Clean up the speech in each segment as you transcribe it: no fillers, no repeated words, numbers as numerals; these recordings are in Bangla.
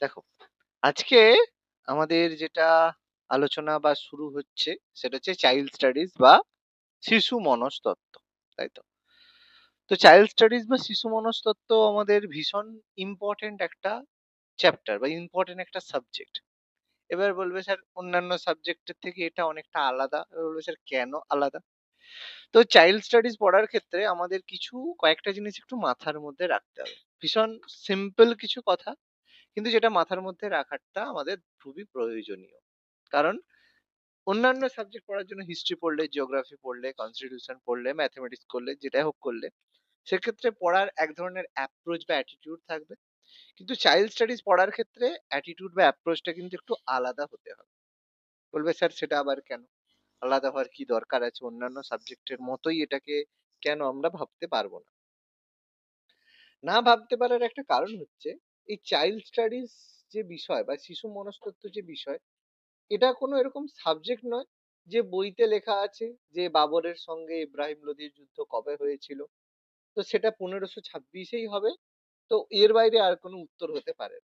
দেখো, আজকে আমাদের যেটা আলোচনা বা শুরু হচ্ছে সেটা হচ্ছে চাইল্ড স্টাডিজ বা শিশু মনস্তত্ত্ব, তাই তো? তো চাইল্ড স্টাডিজ বা শিশু মনস্তত্ত্ব আমাদের ভীষণ ইম্পর্টেন্ট একটা চ্যাপ্টার বা ইম্পর্টেন্ট একটা সাবজেক্ট। এবার বলবে স্যার অন্যান্য সাবজেক্টের থেকে এটা অনেকটা আলাদা। এবার বলবে স্যার কেন আলাদা? তো চাইল্ড স্টাডিজ পড়ার ক্ষেত্রে আমাদের কিছু কয়েকটা জিনিস একটু মাথার মধ্যে রাখতে হবে। ভীষণ সিম্পল কিছু কথা, কিন্তু যেটা মাথার মধ্যে রাখাটা আমাদের খুবই প্রয়োজনীয়। কারণ অন্যান্য সাবজেক্ট পড়ার জন্য হিস্ট্রি পড়লে, জিওগ্রাফি পড়লে, কনস্টিটিউশন পড়লে, ম্যাথমেটিক্স করলে, যেটাই হোক করলে, সেক্ষেত্রে পড়ার এক ধরনের অ্যাপ্রোচ বা অ্যাটিটিউড থাকবে। কিন্তু চাইল্ড স্টাডিজ পড়ার ক্ষেত্রে অ্যাটিটিউড বা অ্যাপ্রোচটা কিন্তু একটু আলাদা হতে হবে। বলবে স্যার সেটা আবার কেন? আলাদা হওয়ার কি দরকার আছে? অন্যান্য সাবজেক্টের মতোই এটাকে কেন আমরা ভাবতে পারবো না? না ভাবতে পারার একটা কারণ হচ্ছে, এই চাইল্ড স্টাডিজ যে বিষয় বা শিশু মনস্তত্ত্ব যে বিষয়, এটা কোনো এরকম সাবজেক্ট নয় যে বইতে লেখা আছে যে বাবরের সঙ্গে ইব্রাহিম লোদির যুদ্ধ কবে হয়েছিল, তো সেটা 1526-এই হবে। তো এর বাইরে আর কোনো উত্তর হতে পারে না।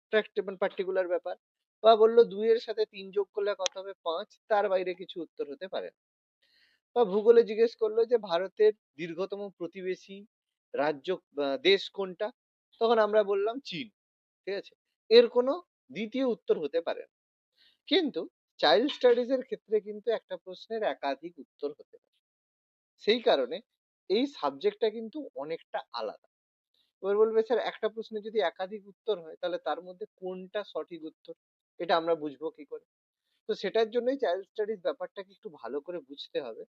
এটা একটা পার্টিকুলার ব্যাপার। বা বললো 2-এর সাথে 3 যোগ করলে কত হবে? 5, তার বাইরে কিছু উত্তর হতে পারে না। বা ভূগোলে জিজ্ঞেস করলো যে ভারতের দীর্ঘতম প্রতিবেশী রাজ্য দেশ কোনটা? তখন আমরা বললাম চীন। ঠিক আছে? এর কোনো দ্বিতীয় উত্তর হতে পারে না। কিন্তু চাইল্ড স্টাডিজ এর ক্ষেত্রে কিন্তু একটা প্রশ্নের একাধিক উত্তর হতে পারে। সেই কারণে এই সাবজেক্টটা কিন্তু অনেকটা আলাদা। এবার বলবে স্যার একটা প্রশ্নে যদি একাধিক উত্তর হয় তাহলে তার মধ্যে কোনটা সঠিক উত্তর? এটা আমরা বুঝবো কি করে? তো সেটার জন্যই চাইল্ড স্টাডিজ ব্যাপারটাকে একটু ভালো করে বুঝতে হবে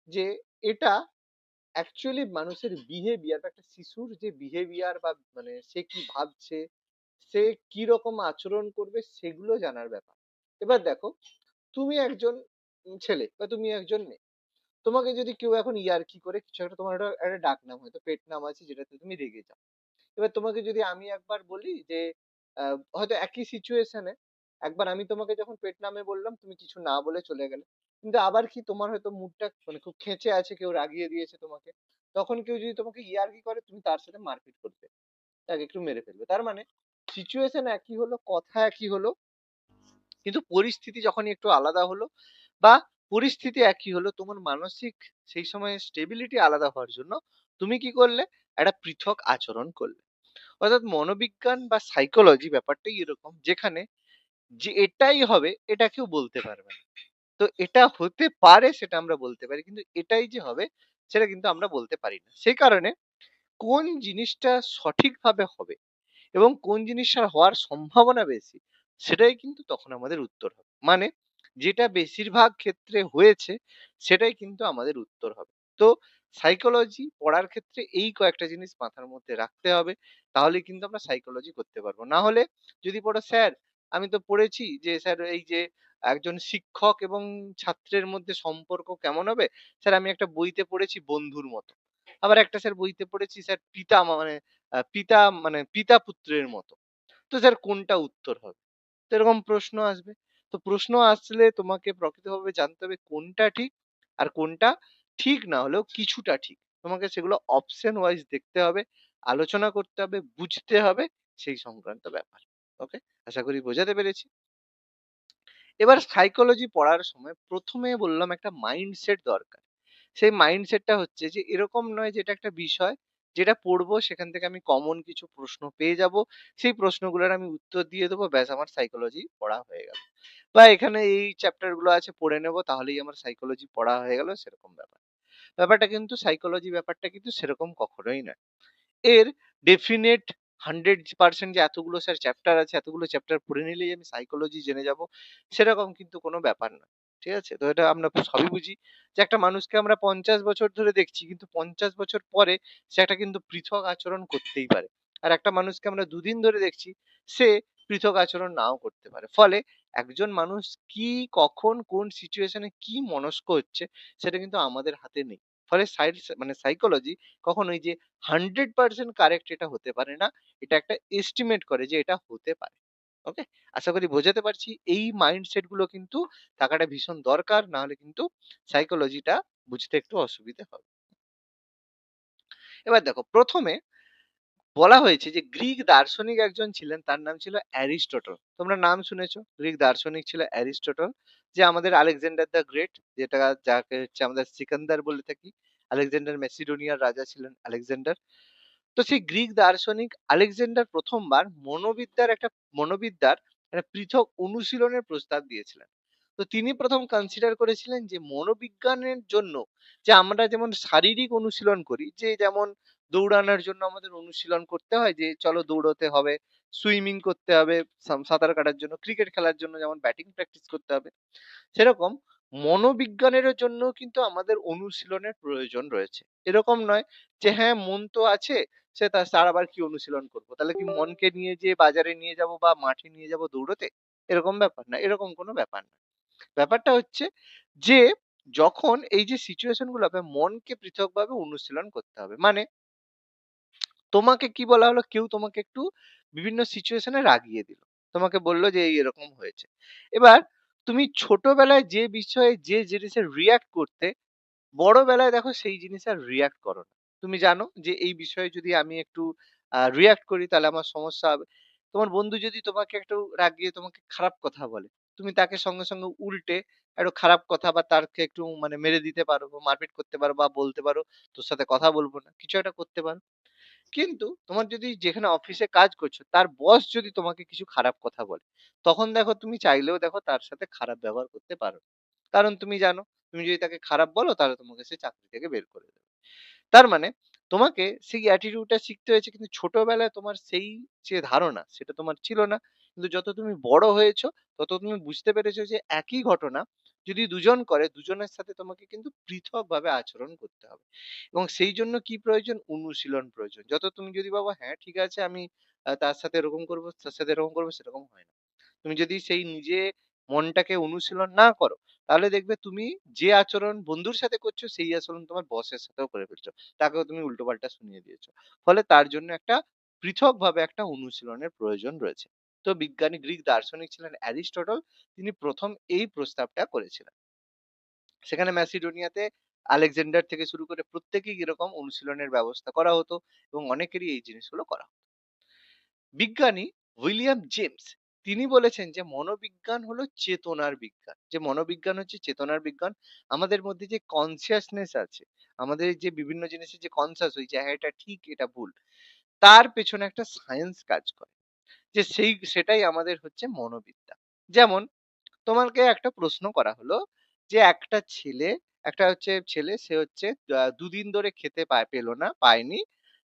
যে এটা অ্যাকচুয়ালি মানুষের বিহেভিয়ার বা একটা শিশুর যে বিহেভিয়ার বা মানে সে কি ভাবছে, সে কি রকম আচরণ করবে সেগুলো জানার ব্যাপার। এবার দেখো, তুমি একজন ছেলে বা তুমি একজন মেয়ে, তোমাকে যদি কেউ এখন ইয়ার্কি করে কিছু একটা, তোমার একটা একটা ডাক নাম হয়তো পেট নাম আছে যেটাতে তুমি রেগে যাও। এবার তোমাকে যদি আমি একবার বলি যে হয়তো একই সিচুয়েশনে একবার আমি তোমাকে যখন পেট নামে বললাম, তুমি কিছু না বলে চলে গেলে। কিন্তু আবার কি তোমার হয়তো মুডটা মানে খুব খেঁচে আছে, কেউ রাগিয়ে দিয়েছে তোমাকে, তখন কেউ যদি তোমাকে ইয়ার্কি করে তুমি তার সাথে মারপিট করবে, তাকে একটু মেরে ফেলবে। তার মানে সিচুয়েশন একই হলো, কথা একই হলো, কিন্তু পরিস্থিতি যখনই একটু আলাদা হলো বা পরিস্থিতি একই হলো, তোমার মানসিক সেই সময় স্টেবিলিটি আলাদা হওয়ার জন্য তুমি কি করলে? একটা পৃথক আচরণ করলে। অর্থাৎ মনোবিজ্ঞান বা সাইকোলজি ব্যাপারটাই এরকম, যেখানে যে এটাই হবে এটা কেউ বলতে পারবে না। তো এটা হতে পারে সেটা আমরা বলতে পারি, কিন্তু এটাই যে হবে সেটা কিন্তু আমরা বলতে পারি না। সেই কারণে কোন জিনিসটা সঠিকভাবে হবে এবং কোন জিনিসটার হওয়ার সম্ভাবনা বেশি, সেটাই কিন্তু তখন আমাদের উত্তর হবে। মানে যেটা বেশিরভাগ ক্ষেত্রে হয়েছে সেটাই কিন্তু আমাদের উত্তর হবে। তো সাইকোলজি পড়ার ক্ষেত্রে এই কয়েকটা জিনিস মাথার মধ্যে রাখতে হবে, তাহলে কিন্তু আমরা সাইকোলজি করতে পারবো। না হলে যদি পড়ো স্যার, আমি তো পড়েছি যে স্যার এই যে একজন শিক্ষক এবং ছাত্রের মধ্যে সম্পর্ক কেমন হবে, স্যার আমি একটা বইতে পড়েছি বন্ধুর মতো। আবার একটা স্যার বইতে পড়েছি স্যার পিতা মানে পিতা মানে পিতা পুত্রের মতো। তো স্যার কোনটা উত্তর হবে? তো এরকম প্রশ্ন আসবে। তো প্রশ্ন আসলে তোমাকে প্রকৃতভাবে জানতে হবে কোনটা ঠিক আর কোনটা ঠিক না হলেও কিছুটা ঠিক। তোমাকে সেগুলো অপশন ওয়াইজ দেখতে হবে, আলোচনা করতে হবে, বুঝতে হবে সেই সংক্রান্ত ব্যাপার। ওকে? আশা করি বোঝাতে পেরেছি। এবার সাইকোলজি পড়ার সময় ১ম এ বললাম একটা মাইন্ডসেট দরকার। সেই মাইন্ডসেটটা হচ্ছে যে এরকম নয় যে এটা একটা বিষয়, যেটা পড়বো সেখান থেকে আমি কমন কিছু প্রশ্ন পেয়ে যাবো। সেই প্রশ্নগুলোর আমি উত্তর দিয়ে দেবো, ব্যাস আমার সাইকোলজি পড়া হয়ে গেল। বা এখানে এই চ্যাপ্টার গুলো আছে পড়ে নেবো তাহলেই আমার সাইকোলজি পড়া হয়ে গেল, সেরকম ব্যাপার। ব্যাপারটা কিন্তু সাইকোলজি ব্যাপারটা কিন্তু সেরকম কখনোই নয়। এর ডেফিনেট 100% যে এতগুলো স্যার চ্যাপ্টার আছে, এতগুলো চ্যাপ্টার পড়ে নিলেই আমি সাইকোলজি জেনে যাব, সেরকম কিন্তু কোনো ব্যাপার না। ঠিক আছে? তো এটা আমরা সবই বুঝি যে একটা মানুষকে আমরা 50 বছর ধরে দেখছি, কিন্তু 50 বছর পরে সে একটা কিন্তু পৃথক আচরণ করতেই পারে। আর একটা মানুষকে আমরা দুদিন ধরে দেখছি, সে পৃথক আচরণ নাও করতে পারে। ফলে একজন মানুষ কি, কখন, কোন সিচুয়েশনে কি মনস্ক হচ্ছে সেটা কিন্তু আমাদের হাতে নেই। ফলে মানে সাইকোলজি কখনোই যে 100% কারেক্ট এটা হতে পারে না। এটা একটা এস্টিমেট করে যে এটা হতে পারে। ওকে? আশা করি বোঝাতে পারছি। এই মাইন্ডসেট গুলো কিন্তু থাকাটা ভীষণ দরকার। না হলে কিন্তু সাইকোলজিটা বুঝতে একটু অসুবিধে হবে। এবার দেখো, ১ম এ বলা হয়েছে যে গ্রিক দার্শনিক একজন ছিলেন, তার নাম ছিল অ্যারিস্টটল। তোমরা নাম শুনেছো, গ্রিক দার্শনিক ছিল অ্যারিস্টটল, যে আমাদের আলেকজান্ডার দ্য গ্রেট, যেটা যাকে হচ্ছে আমরা সিকান্দার বলে থাকি। আলেকজান্ডার মেসিডোনিয়ার রাজা ছিলেন আলেকজান্ডার। তো সেই গ্রিক দার্শনিক আলেকজান্ডার প্রথমবার মনোবিদ্যার একটা পৃথক অনুশীলনের প্রস্তাব দিয়েছিলেন। তো তিনি প্রথম কনসিডার করেছিলেন যে মনোবিজ্ঞানের জন্য, যে আমরা যেমন শারীরিক অনুশীলন করি, যে যেমন দৌড়ানোর জন্য আমাদের অনুশীলন করতে হয়, যে চলো দৌড়তে হবে, সুইমিং করতে হবে, সাঁতার কাটার জন্য, ক্রিকেট খেলার জন্য যেমন ব্যাটিং প্র্যাকটিস করতে হবে, সেরকম মনোবিজ্ঞানের জন্য কিন্তু আমাদের অনুশীলনের প্রয়োজন রয়েছে। এরকম নয় যে হ্যাঁ মন তো আছে, তার আবার কি অনুশীলন করবো, তাহলে কি মনকে নিয়ে যে বাজারে নিয়ে যাব বা মাঠে নিয়ে যাব দৌড়তে, এরকম ব্যাপার না, এরকম কোনো ব্যাপার না। ব্যাপারটা হচ্ছে যে যখন এই যে সিচুয়েশন গুলো হবে, মনকে পৃথকভাবে অনুশীলন করতে হবে। মানে তোমাকে কি বলা হলো, কেউ তোমাকে একটু বিভিন্ন সিচুয়েশনে রাগিয়ে দিল, তোমাকে বললো যে এই এরকম হয়েছে। এবার তুমি ছোটবেলায় যে বিষয়ে যে জিনিসে রিয়াক্ট করতে, বড়বেলায় দেখো সেই জিনিসে আর রিয়াক্ট করো না। তুমি জানো যে এই বিষয়ে যদি আমি একটু রিয়াক্ট করি তাহলে আমার সমস্যা হবে। তোমার বন্ধু যদি তোমাকে একটু রাগিয়ে তোমাকে খারাপ কথা বলে, তুমি তাকে সঙ্গে সঙ্গে উল্টে একটু খারাপ কথা বা তাকে একটু মানে মেরে দিতে পারো বা মারপিট করতে পারো বা বলতে পারো তোর সাথে কথা বলবো না, কিছু একটা করতে পারো। কিন্তু তোমার যদি যেখানে অফিসে কাজ করছো তার বস যদি তোমাকে কিছু খারাপ কথা বলে, তখন দেখো তুমি চাইলেও দেখো তার সাথে খারাপ ব্যবহার করতে পারো। কারণ তুমি জানো, তুমি যদি তাকে খারাপ বলো তাহলে তোমাকে সে চাকরি থেকে বের করে দেবে। তার মানে তোমাকে সেই অ্যাটিটিউডটা শিখতে হয়েছে, কিন্তু ছোটবেলায় তোমার সেই যে ধারণা সেটা তোমার ছিল না। কিন্তু যত তুমি বড় হয়েছো তত তুমি বুঝতে পেরেছো যে একই ঘটনা যদি দুজন করে, দুজনের সাথে তোমাকে কিন্তু পৃথকভাবে আচরণ করতে হবে। এবং সেই জন্য কি প্রয়োজন, অনুশীলন প্রয়োজন। যত তুমি যদি ভাবো হ্যাঁ ঠিক আছে আমি তার সাথে এরকম করবো, তার সাথে এরকম করবো, সেরকম হয় না। তুমি যদি সেই নিজে মনটাকে অনুশীলন না করো, তাহলে দেখবে তুমি যে আচরণ বন্ধুর সাথে করছো সেই আচরণ তোমার বসের সাথেও করে ফেলছো, তাকেও তুমি উল্টোপাল্টা শুনিয়ে দিয়েছো। ফলে তার জন্য একটা পৃথকভাবে একটা অনুশীলনের প্রয়োজন রয়েছে। তো বিজ্ঞানী গ্রিক দার্শনিক ছিলেন অ্যারিস্টটল, তিনি প্রথম এই প্রস্তাবটা করেছিলেন। সেখানে ম্যাসিডোনিয়াতে আলেকজান্ডার থেকে শুরু করে প্রত্যেকেই এরকম অনুশীলনের ব্যবস্থা করা হতো এবং অনেকেরই এই জিনিসগুলো করা হতো। বিজ্ঞানী উইলিয়াম জেমস, তিনি বলেছেন যে মনোবিজ্ঞান হলো চেতনার বিজ্ঞান, যে মনোবিজ্ঞান হচ্ছে চেতনার বিজ্ঞান। আমাদের মধ্যে যে কনসিয়াসনেস আছে, আমাদের যে বিভিন্ন জিনিসের যে কনসাস হই যে হ্যাঁ এটা ঠিক এটা ভুল, তার পেছনে একটা সায়েন্স কাজ করে, যে সেটাই আমাদের হচ্ছে মনোবিদ্যা। যেমন তোমাকে একটা প্রশ্ন করা হলো যে একটা ছেলে, একটা হচ্ছে ছেলে, সে হচ্ছে দুদিন ধরে খেতে পেলো না, পায়নি,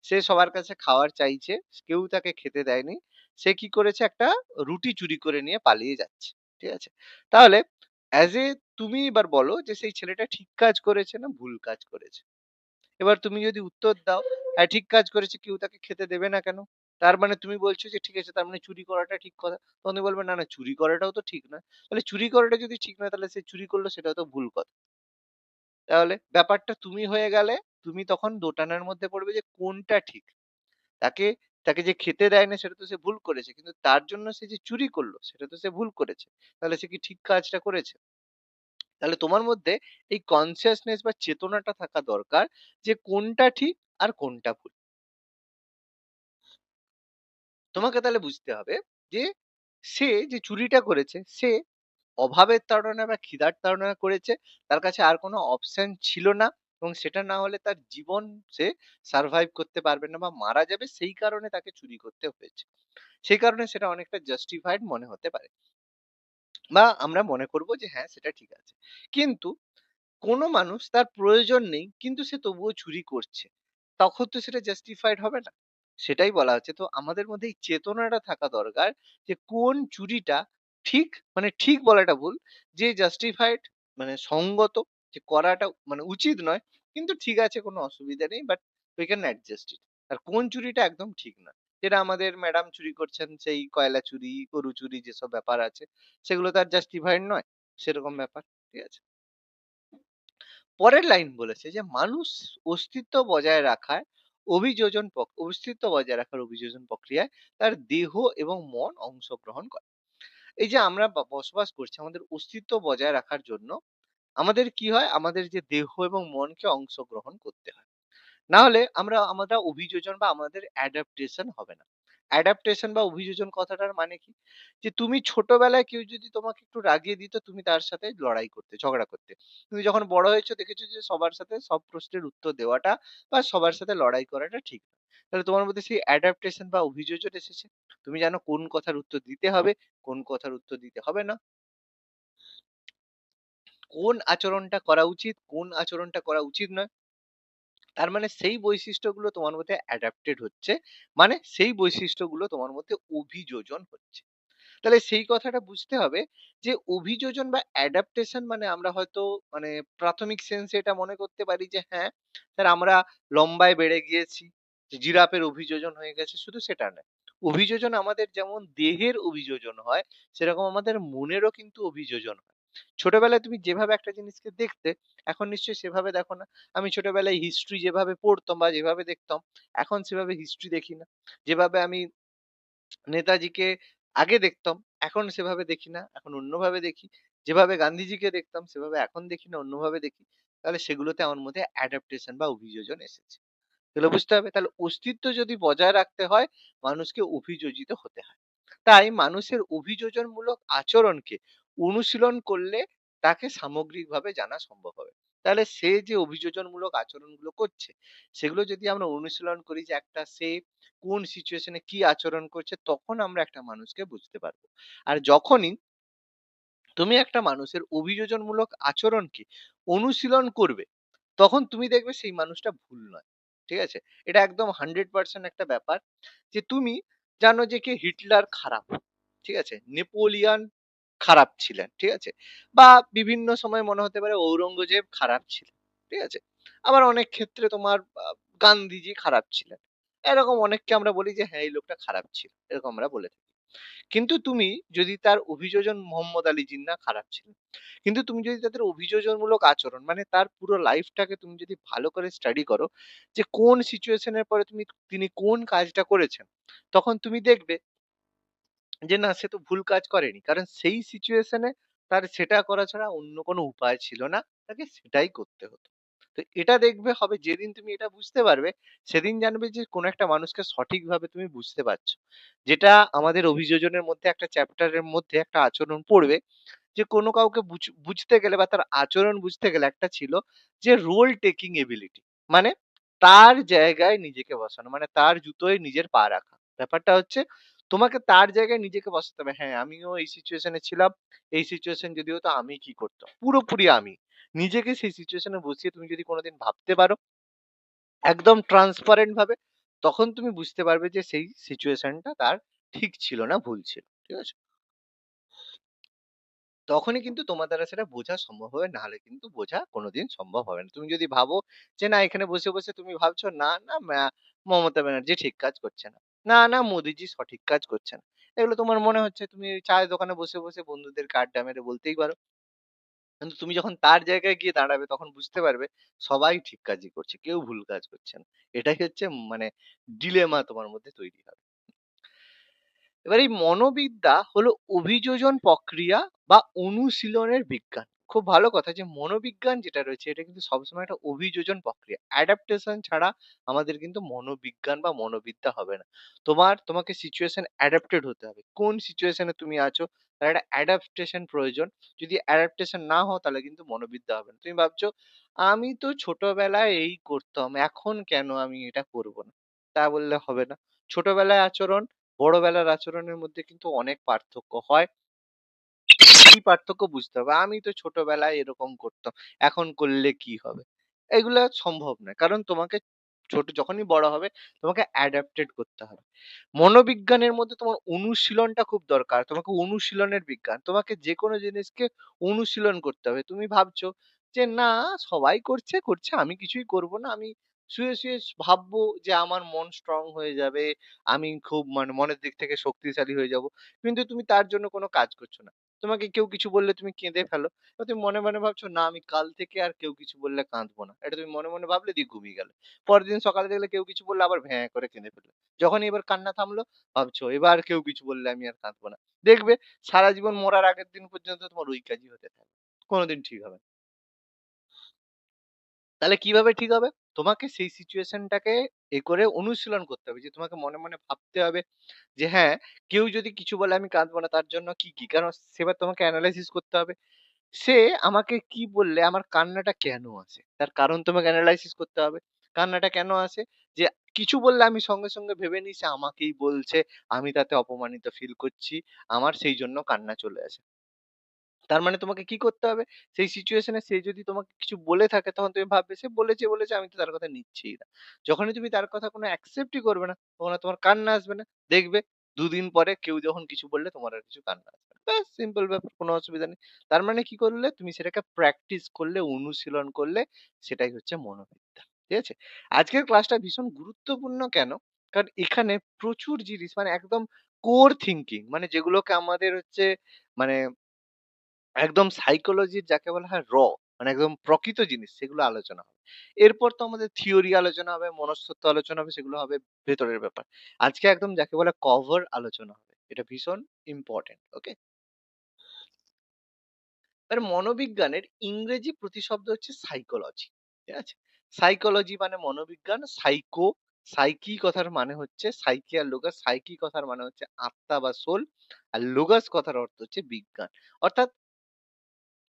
সে সবার কাছে খাবার চাইছে, কেউ তাকে খেতে দেয়নি, সে কি করেছে, একটা রুটি চুরি করে নিয়ে পালিয়ে যাচ্ছে। ঠিক আছে, তাহলে অ্যাজ এ তুমি এবার বলো যে সেই ছেলেটা ঠিক কাজ করেছে না ভুল কাজ করেছে। এবার তুমি যদি উত্তর দাও হ্যাঁ ঠিক কাজ করেছে, কেউ তাকে খেতে দেবে না কেন, তার মানে তুমি বলছো যে ঠিক আছে তার মানে চুরি করাটা ঠিক কথা। তখন তুমি বলবে না না চুরি করাটাও তো ঠিক না। তাহলে চুরি করাটা যদি ঠিক না তাহলে সে চুরি করলো সেটাও তো ভুল কথা। তাহলে ব্যাপারটা তুমি হয়ে গেলে, তুমি তখন দোটানার মধ্যে পড়বে যে কোনটা ঠিক। তাকে তাকে যে খেতে দেয় না সেটা তো সে ভুল করেছে, কিন্তু তার জন্য সে যে চুরি করলো সেটা তো সে ভুল করেছে। তাহলে সে কি ঠিক কাজটা করেছে? তাহলে তোমার মধ্যে এই কনসিয়াসনেস বা চেতনাটা থাকা দরকার যে কোনটা ঠিক আর কোনটা ভুল। তোমাকে তাহলে বুঝতে হবে যে সে যে চুরিটা করেছে সে অভাবের তাড়না বা খিদার তাড়না করেছে। তার কাছে আর কোনো অপশন ছিল না এবং সেটা না হলে তার জীবন সে সারভাইভ করতে পারবে না বা মারা যাবে। সেই কারণে তাকে চুরি করতে হয়েছে। সেই কারণে সেটা অনেকটা জাস্টিফাইড মনে হতে পারে। বা আমরা মনে করব যে হ্যাঁ, সেটা ঠিক আছে। কিন্তু কোনো মানুষ তার প্রয়োজন নেই কিন্তু সে তবুও চুরি করছে। তখন তো সেটা জাস্টিফাইড হবে না। সেটাই বলা হচ্ছে। তো আমাদের মধ্যে এই চেতনাটা থাকা দরকার যে কোন চুরিটা ঠিক, মানে ঠিক বলাটা ভুল, যে জাস্টিফাইড মানে সঙ্গত, যে করাটা মানে উচিত নয়। কিন্তু ঠিক আছে কোনো অসুবিধা নেই। But we can adjust it। আর কোন চুরিটা একদম ঠিক না। যেটা আমাদের ম্যাডাম চুরি করছেন, সেই কয়লা চুরি, গরু চুরি যেসব ব্যাপার আছে সেগুলো তো আর জাস্টিফাইড নয়। সেরকম ব্যাপার। ঠিক আছে? পরের লাইন বলেছে যে মানুষ অস্তিত্ব বজায় রাখার অস্তিত্ব বজায় রাখার অভিযোজন প্রক্রিয়ায় তার দেহ এবং মন অংশগ্রহণ করে। এই যে আমরা বসবাস করছি, আমাদের অস্তিত্ব বজায় রাখার জন্য আমাদের কি হয়, আমাদের যে দেহ এবং মনকে অংশগ্রহণ করতে হয়। না হলে আমরা অভিযোজন বা আমাদের অ্যাডাপ্টেশন হবে না। অ্যাডাপ্টেশন বা অভিযোজন কথাটার মানে কি? যে তুমি ছোটবেলায় কেউ যদি তোমাকে একটু রাগিয়ে দিত, তুমি তার সাথে লড়াই করতে, ঝগড়া করতে। তুমি যখন বড় হয়েছো দেখেছো যে সবার সাথে সব প্রশ্নের উত্তর দেওয়াটা বা সবার সাথে লড়াই করাটা ঠিক না। তাহলে তোমার মধ্যে সেই অ্যাডাপ্টেশন বা অভিযোজন এসেছে। তুমি জানো কোন কথার উত্তর দিতে হবে, কোন কথার উত্তর দিতে হবে না। কোন আচরণটা করা উচিত, কোন আচরণটা করা উচিত নয়। তার মানে সেই বৈশিষ্ট্যগুলো তোমার মধ্যে অ্যাডাপ্টেড হচ্ছে। মানে সেই বৈশিষ্ট্যগুলো তোমার মধ্যে অভিযোজন হচ্ছে। তাহলে সেই কথাটা বুঝতে হবে যে অভিযোজন বা অ্যাডাপ্টেশন মানে আমরা হয়তো মানে প্রাথমিক সেন্সে এটা মনে করতে পারি যে হ্যাঁ, স্যার আমরা লম্বায় বেড়ে গিয়েছি, যে জিরাফের অভিযোজন হয়ে গেছে, শুধু সেটা নয়। অভিযোজন আমাদের যেমন দেহের অভিযোজন হয়, সেরকম আমাদের মনেরও কিন্তু অভিযোজন হয়। ছোটবেলায় তুমি যেভাবে একটা জিনিসকে দেখতে, এখন নিশ্চয়ই সেভাবে দেখো না। আমি ছোটবেলায় হিস্ট্রি যেভাবে পড়তাম বা যেভাবে দেখতাম, এখন সেভাবে হিস্ট্রি দেখি না। যেভাবে আমি নেতাজিকে আগে দেখতাম, এখন সেভাবে দেখি না। এখন অন্যভাবে দেখি। যেভাবে গান্ধীজিকে দেখতাম সেভাবে এখন দেখি না, অন্যভাবে দেখি। তাহলে সেগুলোতে আমার মধ্যে অ্যাডাপ্টেশন বা অভিযোজন এসেছে। এগুলো বুঝতে হবে। তাহলে অস্তিত্ব যদি বজায় রাখতে হয়, মানুষকে অভিযোজিত হতে হয়। তাই মানুষের অভিযোজনমূলক আচরণকে অনুশীলন করলে তাকে সামগ্রিকভাবে জানা সম্ভব হবে। তাহলে সে যে অভিযোজনমূলক আচরণগুলো করছে, সেগুলো যদি আমরা অনুশীলন করি যে একটা সে কোন সিচুয়েশনে কি আচরণ করছে, তখন আমরা একটা মানুষকে বুঝতে পারবো। আর যখনই তুমি একটা মানুষের অভিযোজনমূলক আচরণকে অনুশীলন করবে, তখন তুমি দেখবে সেই মানুষটা ভুল নয়। ঠিক আছে? এটা একদম 100% একটা ব্যাপার যে তুমি জানো যে কে হিটলার খারাপ। ঠিক আছে? নেপোলিয়ন খারাপ ছিলেন। ঠিক আছে? বা বিভিন্ন সময় মনে হতে পারে ঔরঙ্গজেব খারাপ ছিলেন। ঠিক আছে? আবার অনেক ক্ষেত্রে তোমার গান্ধীজি খারাপ ছিলেন। এরকম অনেককে আমরা বলি যে হ্যাঁ, এই লোকটা খারাপ ছিল। এরকম আমরা বলে থাকি। কিন্তু তুমি যদি তার অভিযোজন মোহাম্মদ আলী জিন্নাহ খারাপ ছিলেন। কিন্তু তুমি যদি তাদের অভিযোজনমূলক আচরণ মানে তার পুরো লাইফটাকে তুমি যদি ভালো করে স্টাডি করো যে কোন সিচুয়েশন এর পরে তিনি কোন কাজটা করেছেন, তখন তুমি দেখবে যে না সে তো ভুল কাজ করেনি। কারণ সেই সিচুয়েশন এ তার সেটা করা ছাড়া অন্য কোনো উপায় ছিল না। তাকে সেটাই করতে হতো। তো এটা দেখবে হবে যেদিন তুমি এটা বুঝতে পারবে, সেদিন জানবে যে কোন একটা মানুষকে সঠিকভাবে তুমি বুঝতে পারছো। যেটা আমাদের অভিযোজনের মধ্যে একটা চ্যাপ্টারের মধ্যে একটা আচরণ পড়বে যে কোনো কাউকে বুঝতে গেলে বা তার আচরণ বুঝতে গেলে একটা ছিল যে রোল টেকিং এবিলিটি। মানে তার জায়গায় নিজেকে বসানো। মানে তার জুতোয় নিজের পা রাখা। ব্যাপারটা হচ্ছে তোমাকে তার জায়গায় নিজেকে বসাতে হবে। হ্যাঁ, আমিও এই সিচুয়েশন এ ছিলাম। এই সিচুয়েশন যদি হতো আমি কি করতাম? পুরোপুরি আমি। নিজেকে সেই সিচুয়েশন এ বসিয়ে তুমি যদি কোনদিন ভাবতে পারো একদম ট্রান্সপারেন্ট ভাবে, তখন তুমি বুঝতে পারবে যে সেই সিচুয়েশনটা তার ঠিক ছিল না, ভুল ছিল। ঠিক আছে? তখনই কিন্তু তোমার দ্বারা সেটা বোঝা সম্ভব হবে। না হলে কিন্তু বোঝা কোনদিন সম্ভব হবে না। তুমি যদি ভাবো যে না এখানে বসে, বসে তুমি ভাবছো না, না মমতা ব্যানার্জি ঠিক কাজ করছে না। না, না মোদিজি সঠিক কাজ করছে না। এগুলো তোমার মনে হচ্ছে তুমি চায়ের দোকানে বসে, বসে বন্ধুদেরকে আড্ডা মেরে বলতেই পারো। কিন্তু তুমি যখন তার জায়গায় গিয়ে দাঁড়াবে তখন বুঝতে পারবে সবাই ঠিক কাজই করছে। কেউ ভুল কাজ করছে না। এটাই হচ্ছে মানে ডিলেমা তোমার মধ্যে তৈরি হবে। এবার এই মনোবিদ্যা হলো অভিযোজন প্রক্রিয়া বা অনুশীলনের বিজ্ঞান। খুব ভালো কথা যে মনোবিজ্ঞান যেটা রয়েছে এটা কিন্তু সবসময় একটা অভিযোজন প্রক্রিয়া। অ্যাডাপ্টেশন ছাড়া আমাদের কিন্তু মনোবিজ্ঞান বা মনোবিদ্যা হবে না। তোমাকে সিচুয়েশন অ্যাডাপ্টেড হতে হবে। কোন সিচুয়েশনে তুমি আছো তার একটা অ্যাডাপ্টেশন প্রয়োজন। যদি অ্যাডাপ্টেশন না হও তাহলে কিন্তু মনোবিদ্যা হবে না। তুমি ভাবছো আমি তো ছোটবেলায় এই করতাম, এখন কেন আমি এটা করব না? তা বললে হবে না। ছোটবেলায় আচরণ বড়বেলার আচরণের মধ্যে কিন্তু অনেক পার্থক্য হয়। এই পার্থক্য বুঝতে হবে। আমি তো ছোটবেলায় এরকম করতাম। এখন করলে কি হবে? এগুলা সম্ভব নয়। কারণ তোমাকে যখনই বড় হবে তোমাকে অ্যাডাপ্টেড করতে হবে। মনোবিজ্ঞানের মধ্যে তোমার অনুশীলনটা খুব দরকার। তোমাকে অনুশীলনের বিজ্ঞান। তোমাকে যেকোনো জিনিসকে অনুশীলন করতে হবে। তুমি ভাবছো যে না সবাই করছে, করছে আমি কিছুই করব না। আমি শুয়ে, শুয়ে ভাববো যে আমার মন স্ট্রং হয়ে যাবে। আমি খুব মানে মনের দিক থেকে শক্তিশালী হয়ে যাবো। কিন্তু তুমি তার জন্য কোন কাজ করছো না। তোমাকে কেউ কিছু বললে তুমি কেঁদে ফেলো। তো তুমি মনে, মনে ভাবছো না আমি কাল থেকে আর কেউ কিছু বললে কাঁদবো না। এটা তুমি মনে, মনে ভাবলে দিয়ে ঘুমিয়ে গেলে। পরের দিন সকালে দেখলে কেউ কিছু বললে আবার ভ্যাঁ করে কেঁদে ফেললে। যখনই এবার কান্না থামলো ভাবছো এবার কেউ কিছু বললে আমি আর কাঁদবো না। দেখবে সারা জীবন মরার আগের দিন পর্যন্ত তোমার ওই কাজই হতে থাকবে। কোনদিন ঠিক হবে না। তাহলে কিভাবে ঠিক হবে? তোমাকে সেই সিচুয়েশনটাকে করে অনুশীলন করতে হবে। যে তোমাকে মনে, মনে ভাবতে হবে যে হ্যাঁ, কেউ যদি কিছু বলে আমি কাঁদবো না তার জন্য কি, কি? কারণ সেবার তোমাকে এনালাইসিস করতে হবে। সে আমাকে কি বললে আমার কান্নাটা কেন আসে? তার কারণ তোমাকে এনালাইসিস করতে হবে। কান্নাটা কেন আসে? যে কিছু বললে আমি সঙ্গে, সঙ্গে ভেবে নিই সে আমাকেই বলছে, আমি তাতে অপমানিত ফিল করছি। আমার সেই জন্য কান্না চলে আসে। তার মানে তোমাকে কি করতে হবে? সেই সিচুয়েশন এ সে যদি তোমাকে কিছু বলে থাকে তখন তুমি ভাববে সে বলেছে, বলেছে আমি তো তার কথা নিচ্ছিই না। যখনই তুমি তার কথা কোনো অ্যাকসেপ্টই করবে না, তখন আর তোমার কান্না আসবে না। দেখবে ২ দিন পরে কেউ যখন কিছু বললে তোমার আর কিছু কান্না আসবে না। ব্যাস সিম্পল ব্যাপার, কোনো অসুবিধা নেই। তার মানে কি করলে? তুমি সেটাকে প্র্যাকটিস করলে, অনুশীলন করলে সেটাই হচ্ছে মনোবিদ্যা। ঠিক আছে? আজকের ক্লাসটা ভীষণ গুরুত্বপূর্ণ কেন? কারণ এখানে প্রচুর জিনিস মানে একদম কোর থিংকিং মানে যেগুলোকে আমাদের হচ্ছে মানে একদম সাইকোলজির যাকে বলা হয় মানে একদম প্রকৃত জিনিস সেগুলো আলোচনা হবে। এরপর তো আমাদের থিওরি আলোচনা হবে, মনস্তত্ত্ব আলোচনা হবে, সেগুলো হবে ভেতরের ব্যাপার। আজকে একদম যাকে বলে কভার আলোচনা হবে। এটা ভীষণ ইম্পোর্টেন্ট। ওকে? এবার মনোবিজ্ঞানের ইংরেজি প্রতিশব্দ হচ্ছে সাইকোলজি। ঠিক আছে? সাইকোলজি মানে মনোবিজ্ঞান, সাইকি কথার মানে হচ্ছে সাইকি আর লোগাস। সাইকি কথার মানে হচ্ছে আত্মা বা সোল। আর লোগাস কথার অর্থ হচ্ছে বিজ্ঞান। অর্থাৎ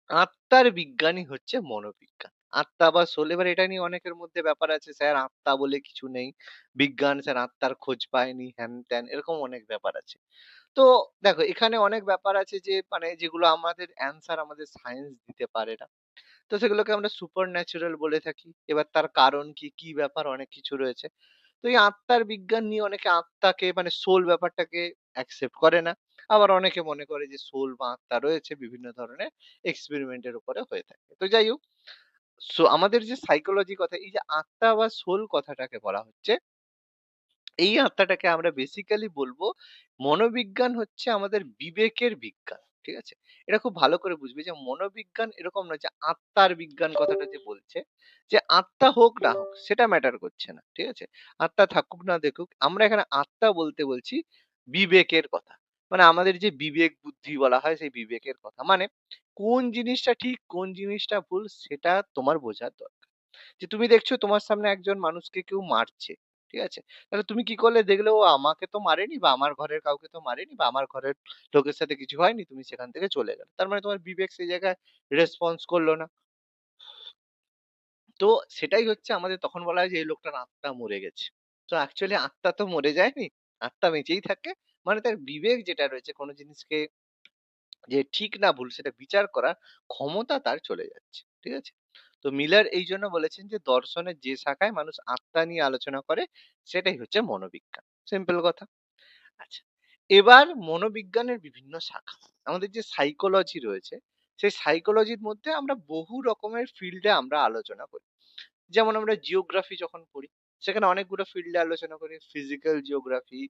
আত্মার বিজ্ঞানই হচ্ছে মনোবিজ্ঞান। আত্মা বা সোল এবার এটা নিয়ে অনেকের মধ্যে ব্যাপার আছে, স্যার আত্মা বলে কিছু নেই। বিজ্ঞান স্যার আত্মার খোঁজ পায়নি, হ্যান-ত্যান এরকম অনেক ব্যাপার আছে। তো দেখো এখানে অনেক ব্যাপার আছে যে মানে যেগুলো আমাদের অ্যান্সার আমাদের সায়েন্স দিতে পারে না। তো সেগুলোকে আমরা সুপার ন্যাচারাল বলে থাকি। এবার তার কারণ কি, কি ব্যাপার অনেক কিছু রয়েছে। তো এই আত্মার বিজ্ঞান নিয়ে অনেকে আত্মাকে মানে সোল ব্যাপারটাকে অ্যাকসেপ্ট করে না। আবার অনেকে মনে করে যে সোল বা আত্মা রয়েছে বিভিন্ন ধরনের এক্সপেরিমেন্টের উপরে হয়ে থাকে। তো যাই হোক, আমাদের যে সাইকোলজি কথা এই যে আত্মা বা সোল কথাটাকে বলা হচ্ছে, এই আত্মাটাকে আমরা বেসিক্যালি বলবো মনোবিজ্ঞান হচ্ছে আমাদের বিবেকের বিজ্ঞান। ঠিক আছে? এটা খুব ভালো করে বুঝবে যে মনোবিজ্ঞান এরকম নয় যে আত্মার বিজ্ঞান কথাটা যে বলছে, যে আত্মা হোক না হোক সেটা ম্যাটার করছে না। ঠিক আছে? আত্মা থাকুক না দেখুক, আমরা এখানে আত্মা বলতে বলছি বিবেকের কথা। মানে আমাদের যে বিবেক বুদ্ধি বলা হয় সেই বিবেকের কথা। মানে কোন জিনিসটা ঠিক কোন জিনিসটা ভুল সেটা তোমার বোঝার দরকার। যে তুমি দেখছো তোমার সামনে একজন মানুষকে কেউ মারছে। ঠিক আছে? তাহলে তুমি কি করলে? দেখলে ও আমাকে তো মারেনি বা আমার ঘরের কাউকে তো মারেনি বা আমার ঘরের লোকের সাথে কিছু হয়নি। তুমি সেখান থেকে চলে গেলে। তার মানে তোমার বিবেক সেই জায়গায় রেসপন্স করলো না। তো সেটাই হচ্ছে আমাদের তখন বলা হয় যে এই লোকটার আত্মা মরে গেছে। তো অ্যাকচুয়ালি আত্মা তো মরে যায়নি। আত্মা বেঁচেই থাকে। মানে তার বিবেক যেটা রয়েছে কোন জিনিসকে যে ঠিক না ভুল সেটা বিচার করার ক্ষমতা তার চলে যাচ্ছে। ঠিক আছে? তো মিলার এই জন্য বলেছেন যে দর্শনের যে শাখায় মানুষ আত্মা নিয়ে আলোচনা করে সেটাই হচ্ছে মনোবিজ্ঞান। সিম্পল কথা। আচ্ছা। এবার মনোবিজ্ঞানের বিভিন্ন শাখা। আমাদের যে সাইকোলজি রয়েছে, সেই সাইকোলজির মধ্যে আমরা বহু রকমের ফিল্ডে আমরা আলোচনা করি। যেমন আমরা জিওগ্রাফি যখন পড়ি, সেখানে অনেকগুলো ফিল্ডে আলোচনা করি। ফিজিক্যাল জিওগ্রাফি,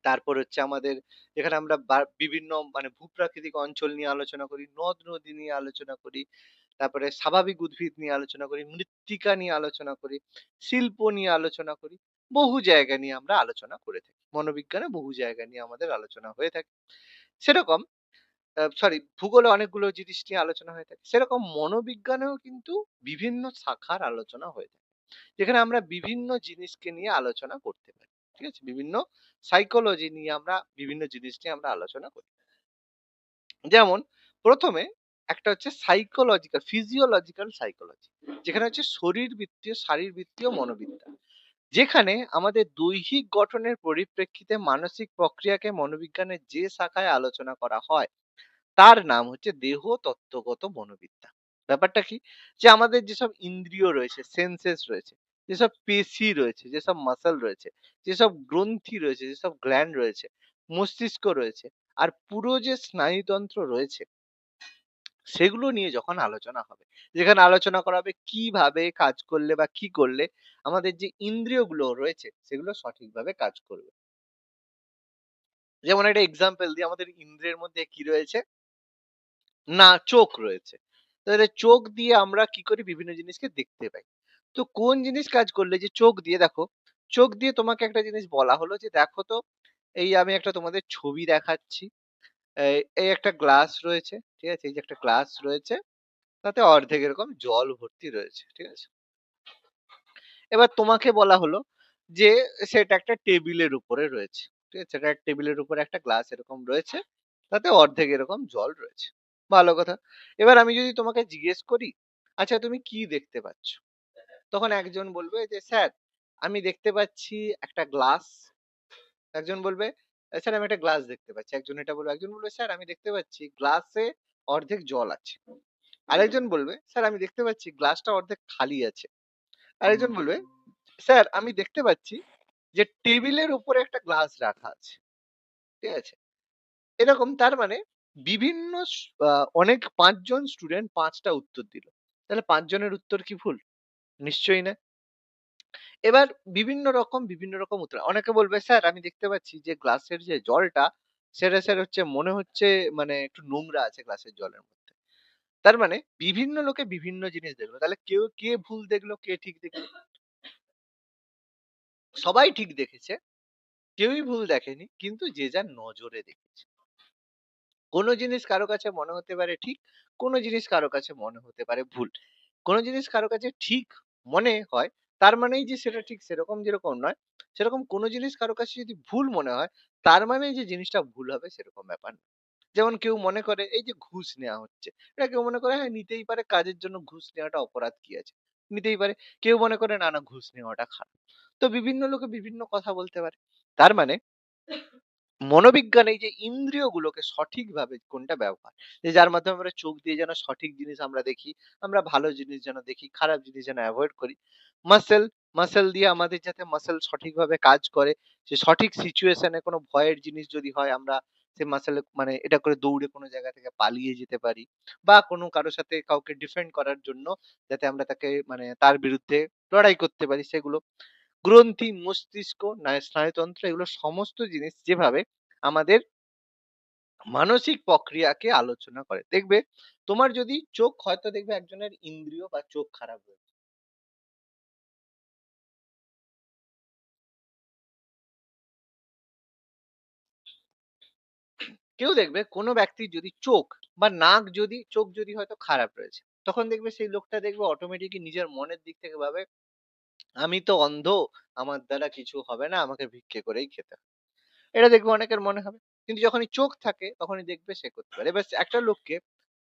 তারপর হচ্ছে আমাদের যেখানে আমরা বিভিন্ন মানে ভূপ্রাকৃতিক অঞ্চল নিয়ে আলোচনা করি, নদ-নদী নিয়ে আলোচনা করি। তারপরে স্বাভাবিক উদ্ভিদ নিয়ে আলোচনা করি, মৃত্তিকা নিয়ে আলোচনা করি, শিল্প নিয়ে আলোচনা করি। বহু জায়গা নিয়ে আমরা আলোচনা করে থাকি। মনোবিজ্ঞানে বহু জায়গা নিয়ে আমাদের আলোচনা হয়ে থাকে। সেরকম ভূগোলে অনেকগুলো জিনিস নিয়ে আলোচনা হয়ে থাকে। সেরকম মনোবিজ্ঞানেও কিন্তু বিভিন্ন শাখার আলোচনা হয়ে থাকে। যেখানে আমরা বিভিন্ন জিনিসকে নিয়ে আলোচনা করতে পারি। ঠিক আছে? বিভিন্ন সাইকোলজি নিয়ে আমরা বিভিন্ন জিনিস নিয়ে আমরা আলোচনা করি। যেমন ১ম এ একটা হচ্ছে ফিজিওলজিক্যাল সাইকোলজি। যেখানে হচ্ছে শরীরবৃত্তীয়, শারীরবৃত্তীয় মনোবিদ্যা। যেখানে আমাদের দৈহিক গঠনের পরিপ্রেক্ষিতে মানসিক প্রক্রিয়াকে মনোবিজ্ঞানের যে শাখায় আলোচনা করা হয় তার নাম হচ্ছে দেহ তত্ত্বগত মনোবিদ্যা। ব্যাপারটা কি? যে আমাদের যেসব ইন্দ্রিয় রয়েছে, সেন্সেস রয়েছে, যেসব পেশি রয়েছে, যেসব মাসল রয়েছে, যেসব গ্রন্থি রয়েছে, যেসব গ্ল্যান্ড রয়েছে, মস্তিষ্ক রয়েছে, আর পুরো যে স্নায়ুতন্ত্র রয়েছে, সেগুলো নিয়ে যখন আলোচনা হবে, যেখানে আলোচনা করা হবে কিভাবে কাজ করলে বা কি করলে আমাদের যে ইন্দ্রিয়গুলো রয়েছে, সেগুলো সঠিকভাবে কাজ করবে। যেমন একটা এক্সাম্পল দিই, আমাদের ইন্দ্রিয়ের মধ্যে কি রয়েছে? না, চোখ রয়েছে। তাহলে চোখ দিয়ে আমরা কি করি? বিভিন্ন জিনিসকে দেখতে পাই। তো কোন জিনিস কাজ করলে যে চোখ দিয়ে দেখো, চোখ দিয়ে তোমাকে একটা জিনিস বলা হলো যে, "দেখো তো, এই আমি একটা তোমাদের ছবি দেখাচ্ছি। এই একটা গ্লাস রয়েছে। ঠিক আছে? এই যে একটা গ্লাস রয়েছে, তাতে অর্ধেক এরকম জল ভর্তি রয়েছে।" ঠিক আছে? এবার তোমাকে বলা হলো যে সেটা একটা টেবিলের উপরে রয়েছে। ঠিক আছে? সেটা টেবিলের উপরে একটা গ্লাস এরকম রয়েছে। তাতে অর্ধেক এরকম জল রয়েছে। ভালো কথা। এবার আমি যদি তোমাকে জিজ্ঞেস করি, আচ্ছা তুমি কি দেখতে পাচ্ছ? তখন একজন বলবে যে, "স্যার আমি দেখতে পাচ্ছি একটা গ্লাস।" একজন বলবে, "স্যার আমি একটা গ্লাস দেখতে পাচ্ছি।" একজন এটা বলবে। একজন বলবে, "স্যার আমি দেখতে পাচ্ছি গ্লাসে অর্ধেক জল আছে।" আরেকজন বলবে, "স্যার আমি দেখতে পাচ্ছি গ্লাসটা অর্ধেক খালি আছে।" আরেকজন বলবে, "স্যার আমি দেখতে পাচ্ছি যে টেবিলের উপরে একটা গ্লাস রাখা আছে।" ঠিক আছে? এরকম তার মানে বিভিন্ন অনেক ৫ জন স্টুডেন্ট ৫ টা উত্তর দিল। তাহলে ৫ জনের উত্তর কি ভুল? নিশ্চয়ই না। এবার বিভিন্ন রকম উত্তর। অনেকে বলবে, "স্যার আমি দেখতে পাচ্ছি যে গ্লাসের যে জলটা সেটা স্যার হচ্ছে মনে হচ্ছে মানে একটু নোংরা আছে গ্লাসের জলের মধ্যে।" তার মানে বিভিন্ন লোকে বিভিন্ন জিনিস দেখলো। তাহলে কে ভুল দেখলো, কে ঠিক দেখলো? সবাই ঠিক দেখেছে। কেউই ভুল দেখেনি। কিন্তু যে যার নজরে দেখেছে। কোন জিনিস কারো কাছে মনে হতে পারে ঠিক, কোন জিনিস কারো কাছে মনে হতে পারে ভুল। কোন জিনিস কারো কাছে ঠিক মনে হয়, তার মানেই যে সেটা ঠিক সেরকম যেরকম নয়, সেরকম কোন জিনিস কারো কাছে যদি ভুল মনে হয়, তার মানেই যে জিনিসটা ভুল হবে সেরকম ব্যাপার না। যেমন কেউ মনে করে এই যে ঘুষ নেওয়া হচ্ছে, এটা কেউ মনে করে হ্যাঁ নিতেই পারে কাজের জন্য ঘুষ নেওয়াটা অপরাধ কি আছে? নিতেই পারে। কেউ মনে করে না, না ঘুষ নেওয়াটা খারাপ। তো বিভিন্ন লোকে বিভিন্ন কথা বলতে পারে। তার মানে মনোবিজ্ঞান এই যে ইন্দ্রিয়গুলোকে সঠিকভাবে কোনটা ব্যবহার, যে যার মাধ্যমে আমরা চোখ দিয়ে যেন সঠিক জিনিস আমরা দেখি, আমরা ভালো জিনিস যেন দেখি, খারাপ জিনিস যেন অ্যাভয়েড করি। মাসল, মাসল দিয়ে আমাদের যাতে মাসল সঠিকভাবে কাজ করে, সে সঠিক সিচুয়েশন এ কোনো ভয়ের জিনিস যদি হয় আমরা সে মাসলে মানে এটা করে দৌড়ে কোনো জায়গা থেকে পালিয়ে যেতে পারি। বা কোনো কারো সাথে কাউকে ডিফেন্ড করার জন্য যাতে আমরা তাকে মানে তার বিরুদ্ধে লড়াই করতে পারি সেগুলো। গ্রন্থি, মস্তিষ্ক, স্নায়ুতন্ত্র এগুলো সমস্ত জিনিস যেভাবে আমাদের মানসিক প্রক্রিয়াকে আলোচনা করে। দেখবে তোমার যদি চোখ হয়তো দেখবে একজনের ইন্দ্রিয় বা চোখ খারাপ হয়েছে। কেউ দেখবে কোনো ব্যক্তির যদি চোখ বা নাক যদি চোখ যদি হয়তো খারাপ রয়েছে, তখন দেখবে সেই লোকটা দেখবে অটোমেটিকই নিজের মনের দিক থেকে ভাবে, "আমি তো অন্ধ, আমার দ্বারা কিছু হবে না, আমাকে ভিক্ষে করেই খেতে হবে।" এটা দেখবে অনেকের মনে হবে। কিন্তু যখনই চোখ থাকে তখনই দেখবে সে করতে পারে। এবার একটা লোককে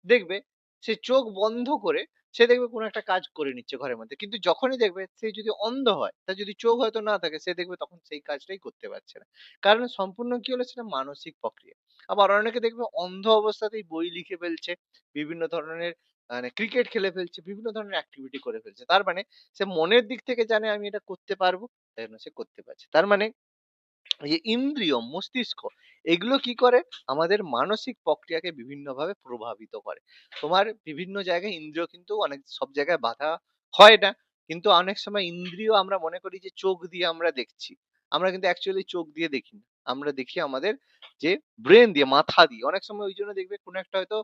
দেখবে সে চোখ বন্ধ করে সে দেখবে কোনো একটা কাজ করে নিচ্ছে ঘরের মধ্যে। কিন্তু যখনই দেখবে সে যদি অন্ধ হয়, তার যদি চোখ হয়তো না থাকে সে দেখবে তখন সেই কাজটাই করতে পারছে না। কারণ সম্পূর্ণ কি হলো সেটা মানসিক প্রক্রিয়া। আবার অনেকে দেখবে অন্ধ অবস্থাতেই বই লিখে ফেলছে, বিভিন্ন ধরনের মানে ক্রিকেট খেলে ফেলছে, বিভিন্ন ধরনের অ্যাক্টিভিটি করে ফেলছে। তার মানে সে মনের দিক থেকে জানে আমি এটা করতে পারবো, তাই জন্য সে করতে পারছে। তার মানে এই যে ইন্দ্রিয়, মস্তিষ্ক এগুলো কি করে? আমাদের মানসিক প্রক্রিয়াকে বিভিন্নভাবে প্রভাবিত করে। তোমার বিভিন্ন জায়গায় ইন্দ্রিয় কিন্তু অনেক সব জায়গায় বাধা হয় না। কিন্তু অনেক সময় ইন্দ্রিয় আমরা মনে করি যে চোখ দিয়ে আমরা দেখছি। আমরা কিন্তু অ্যাকচুয়ালি চোখ দিয়ে দেখি না। আমরা দেখি আমাদের যে ব্রেইন দিয়ে, মাথা দিয়ে। অনেক সময় ওইজন্য দেখবে কোনো একটা হয়তো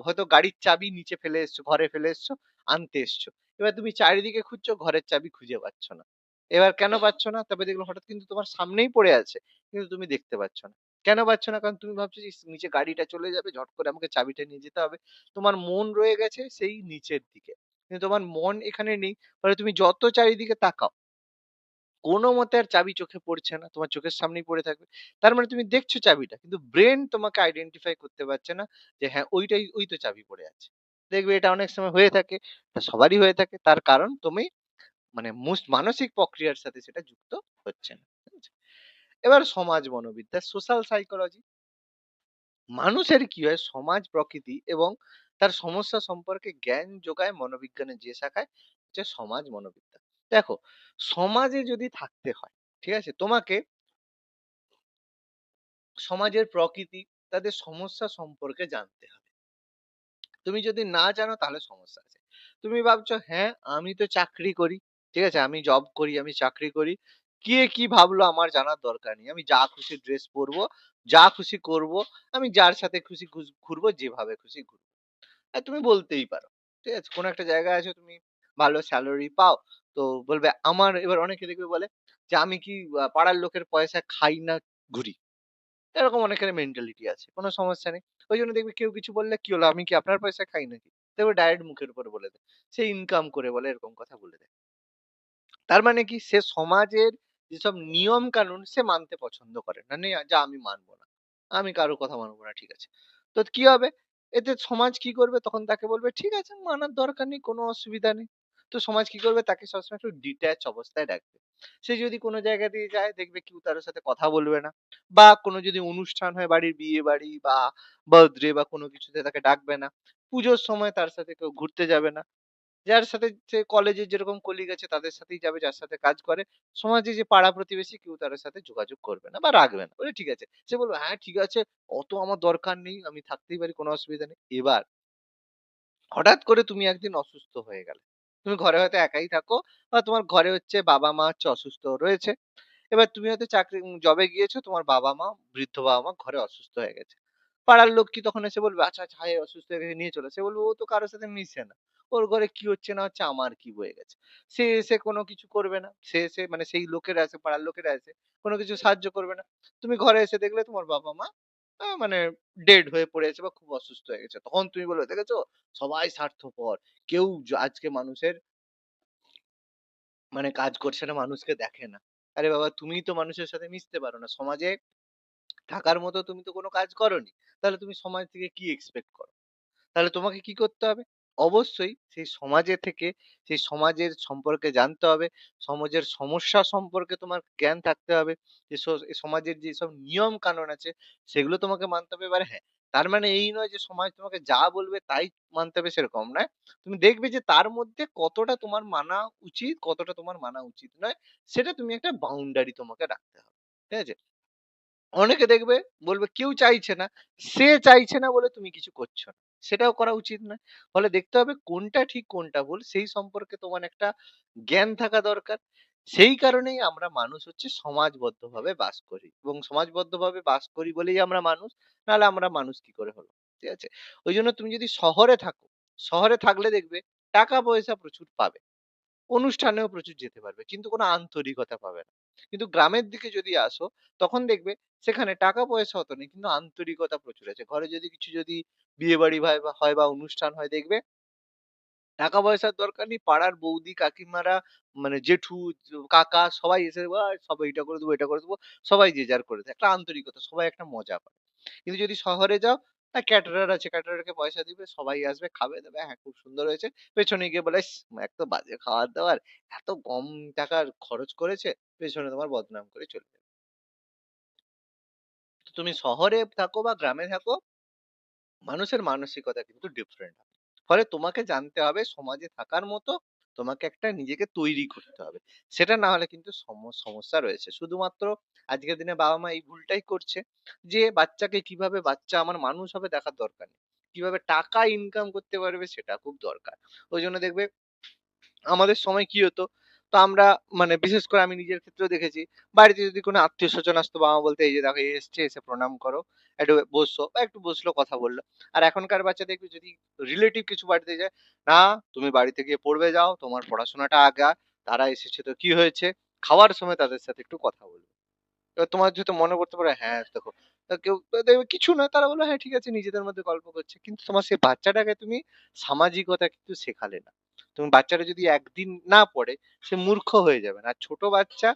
হয়তো গাড়ির চাবি নিচে ফেলে এসছো, ঘরে ফেলে এসছো, আনতে এসছো। এবার তুমি চারিদিকে খুঁজছো, ঘরের চাবি খুঁজে পাচ্ছ না। এবার কেন পাচ্ছ না? তবে দেখবে হঠাৎ কিন্তু তোমার সামনেই পড়ে আছে। কিন্তু তুমি দেখতে পাচ্ছ না। কেন পাচ্ছ না? কারণ তুমি ভাবছো যে ইস! নিচে গাড়িটা চলে যাবে, ঝট করে আমাকে চাবিটা নিয়ে যেতে হবে। তোমার মন রয়ে গেছে সেই নিচের দিকে। কিন্তু তোমার মন এখানে নেই। ফলে তুমি যত চারিদিকে তাকাও, কোনমতে আর চাবি চোখে পড়ছে না। তোমার চোখের সামনেই পড়ে থাকবে। তার মানে তুমি দেখছো চাবিটা। কিন্তু ব্রেইন তোমাকে আইডেন্টিফাই করতে পারছে না যে হ্যাঁ, ওই তো চাবি পড়ে আছে। দেখবে এটা অনেক সময় হয়ে থাকে। এটা সবারই হয়ে থাকে। তার কারণ তুমি মানে মানসিক প্রক্রিয়ার সাথে সেটা যুক্ত হচ্ছে না। ঠিক আছে? এবার সমাজ মনোবিদ্যা, সোশ্যাল সাইকোলজি মানুষের কি হয় সমাজ প্রকৃতি এবং তার সমস্যা সম্পর্কে জ্ঞান যোগায় মনোবিজ্ঞানের যে শাখায় হচ্ছে সমাজ মনোবিদ্যা। দেখো, সমাজে যদি থাকতে হয়, ঠিক আছে? তোমাকে সমাজের প্রকৃতি, তাদের সমস্যা সম্পর্কে জানতে হবে। তুমি যদি না জানো তাহলে সমস্যা আছে। তুমি ভাবছো হ্যাঁ, আমি তো চাকরি করি। ঠিক আছে? আমি জব করি, আমি চাকরি করি। কে কি ভাবলো আমার জানার দরকার নেই। আমি যা খুশি ড্রেস পরবো, যা খুশি করব, আমি যার সাথে খুশি ঘুরবো, যেভাবে খুশি ঘুরবো। তুমি বলতেই পারো। ঠিক আছে? কোন একটা জায়গায় আছো তুমি ভালো সেলারি পাও। তো বলবে আমার এবার অনেকে দেখবে বলে যে আমি কি পাড়ার লোকের পয়সা খাই না ঘুরি। এরকম অনেকের মেন্টালিটি আছে। কোন সমস্যা নেই। ওইজন্য দেখবে কেউ কিছু বললে, "কি হলো? আমি কি আপনার পয়সা খাই নাকি?" দেখবে ডাইরেক্ট মুখের উপর বলে দেয়। সে ইনকাম করে বলে এরকম কথা বলে দেয়। তার মানে কি? সে সমাজের যেসব নিয়ম কানুন সে মানতে পছন্দ করে না। যা আমি মানব না। আমি কারো কথা মানব না। ঠিক আছে। তো কি হবে? এতে সমাজ কি করবে? তখন তাকে বলবে, "ঠিক আছে, মানার দরকার নেই, কোনো অসুবিধা নেই।" তো সমাজ কি করবে? তাকে সবসময় একটু ডিট্যাচ অবস্থায় রাখবে। সে যদি কোনো জায়গা দিয়ে যায় দেখবে কেউ তার সাথে কথা বলবে না। বা কোনো যদি অনুষ্ঠান হয় বাড়ির বিয়ে বাড়ি বা বার্থডে বা কোনো কিছুতে তাকে ডাকবে না। পুজোর সময় তার সাথে কেউ ঘুরতে যাবে না। যার সাথে সে কলেজের যেরকম কলিগ আছে তাদের সাথেই যাবে, যার সাথে কাজ করে। সমাজে যে পাড়া প্রতিবেশী কেউ তার সাথে যোগাযোগ করবে না বা রাখবে না। বলে ঠিক আছে। সে বলবে, "হ্যাঁ, ঠিক আছে। অত আমার দরকার নেই। আমি থাকতেই পারি, কোনো অসুবিধা নেই।" এবার হঠাৎ করে তুমি একদিন অসুস্থ হয়ে গেলে। তুমি ঘরে হয়তো একাই থাকো বা তোমার ঘরে হচ্ছে বাবা-মা হচ্ছে অসুস্থ রয়েছে। এবার তুমি হয়তো জবে গিয়েছো, তোমার বাবা-মা, বৃদ্ধ বাবা-মা ঘরে অসুস্থ হয়ে গেছে। পাড়ার লোক কি তখন এসে বলবে, "আচ্ছা, আচ্ছা, অসুস্থ হয়ে গেছে, নিয়ে চলো।" সে বলবে, "ও তো কারো সাথে মিশে না। ওর ঘরে কি হচ্ছে না হচ্ছে আমার কি বয়ে গেছে?" সে এসে কোনো কিছু করবে না। সে এসে মানে সেই লোকেরা এসে, পাড়ার লোকেরা এসে কোনো কিছু সাহায্য করবে না। তুমি ঘরে এসে দেখলে তোমার বাবা-মা মানে ডেড হয়ে পড়ে আছে বা খুব অসুস্থ হয়ে গেছে। তখন তুমি বলবে, "দেখেছো? সবাই স্বার্থপর। কেউ আজকে মানুষের মানে কাজ করছে না, মানুষকে দেখে না।" আরে বাবা, তুমিই তো মানুষের সাথে মিশতে পারো না। সমাজে থাকার মতো তুমি তো কোনো কাজ করোনি। তাহলে তুমি সমাজ থেকে কি এক্সপেক্ট করো? তাহলে তোমাকে কি করতে হবে? অবশ্যই সেই সমাজে থেকে সেই সমাজের সম্পর্কে জানতে হবে। সমাজের সমস্যা সম্পর্কে তোমার জ্ঞান থাকতে হবে। যে এই সমাজের যেসব নিয়ম কানুন আছে সেগুলো তোমাকে মানতে হবে। এবার হ্যাঁ, তার মানে এই নয় যে সমাজ তোমাকে যা বলবে তাই মানতে হবে, সেরকম নয়। তুমি দেখবে যে তার মধ্যে কতটা তোমার মানা উচিত, কতটা তোমার মানা উচিত নয়। সেটা তুমি একটা বাউন্ডারি তোমাকে রাখতে হবে। ঠিক আছে? অনেকে দেখবে বলবে কেউ চাইছে না। সে চাইছে না বলে তুমি কিছু করছো না। সেটাও করা উচিত নয়। ফলে দেখতে হবে কোনটা ঠিক কোনটা ভুল সেই সম্পর্কে তোমার একটা জ্ঞান থাকা দরকার। সেই কারণেই আমরা মানুষ হচ্ছে সমাজবদ্ধভাবে বাস করি এবং সমাজবদ্ধভাবে বাস করি বলেই আমরা মানুষ। নাহলে আমরা মানুষ কি করে হলো? ঠিক আছে? ওইজন্য তুমি যদি শহরে থাকো, শহরে থাকলে দেখবে টাকা পয়সা প্রচুর পাবে। অনুষ্ঠানেও প্রচুর যেতে পারবে। কিন্তু কোনো আন্তরিকতা পাবে না। কিন্তু গ্রামের দিকে যদি আসো, তখন দেখবে সেখানে টাকা পয়সা অত নেই। কিন্তু আন্তরিকতা প্রচুর আছে। ঘরে যদি কিছু যদি বিয়েবাড়ি হয় বা অনুষ্ঠান হয় দেখবে টাকা পয়সার দরকার নেই। পাড়ার বৌদি, কাকিমারা মানে জেঠু, কাকা সবাই এসে সব এইটা করে দেবো, এটা করে দেবো। সবাই যে যার করে দেয়। একটা আন্তরিকতা, সবাই একটা মজা পায়। কিন্তু যদি শহরে যাও, ক্যাটারার আছে, ক্যাটারারকে পয়সা দিবে, সবাই আসবে, খাবে-দাবে, হ্যাঁ, খুব সুন্দর হয়েছে। পেছনে গিয়ে বলে, "ইস! এত বাজে খাবার-দাবার, এত কম টাকার খরচ করেছে।" পেছনে তোমার বদনাম করে চলে যাবে। তো তুমি শহরে থাকো বা গ্রামে থাকো, মানুষের মানসিকতা কিন্তু ডিফারেন্ট। ফলে তোমাকে জানতে হবে সমাজে থাকার মতো তোমাকে একটা নিজেকে তৈরি করতে হবে। সেটা না হলে কিন্তু সমস্যা রয়েছে। শুধুমাত্র আজকের দিনে বাবা-মা এই ভুলটাই করছে যে বাচ্চাকে কিভাবে বাচ্চা আমার মানুষ হবে দেখার দরকার নেই। কিভাবে টাকা ইনকাম করতে পারবে সেটা খুব দরকার। ওইজন্য দেখবে আমাদের সময় কি হতো? তো আমরা মানে বিশেষ করে আমি নিজের ক্ষেত্রেও দেখেছি, বাড়িতে যদি কোনো আত্মীয়স্বজন আসতো, বাবা বলতো, "এই যে দেখো এ এসছে, এসে প্রণাম করো, একটু বসো" বা একটু বসলো, কথা বলল। আর এখনকার বাচ্চা দেখবে যদি রিলেটিভ কিছু বাড়িতে যায়, "না, তুমি বাড়িতে গিয়ে পড়বে যাও, তোমার পড়াশোনাটা আগা, তারা এসেছে তো কি হয়েছে?" খাওয়ার সময় তাদের সাথে একটু কথা বলবে। এবার তোমার যেহেতু মনে পড়তে পারে, হ্যাঁ, দেখো কেউ দেখবে কিছু না, তারা বললো, "হ্যাঁ, ঠিক আছে", নিজেদের মধ্যে গল্প করছে। কিন্তু তোমার সেই বাচ্চাটাকে তুমি সামাজিকতা কিন্তু শেখালে না। তুমি বাচ্চাটা যদি একদিন না পড়ে, সে মূর্খ হয়ে যাবে না। আর ছোট বাচ্চা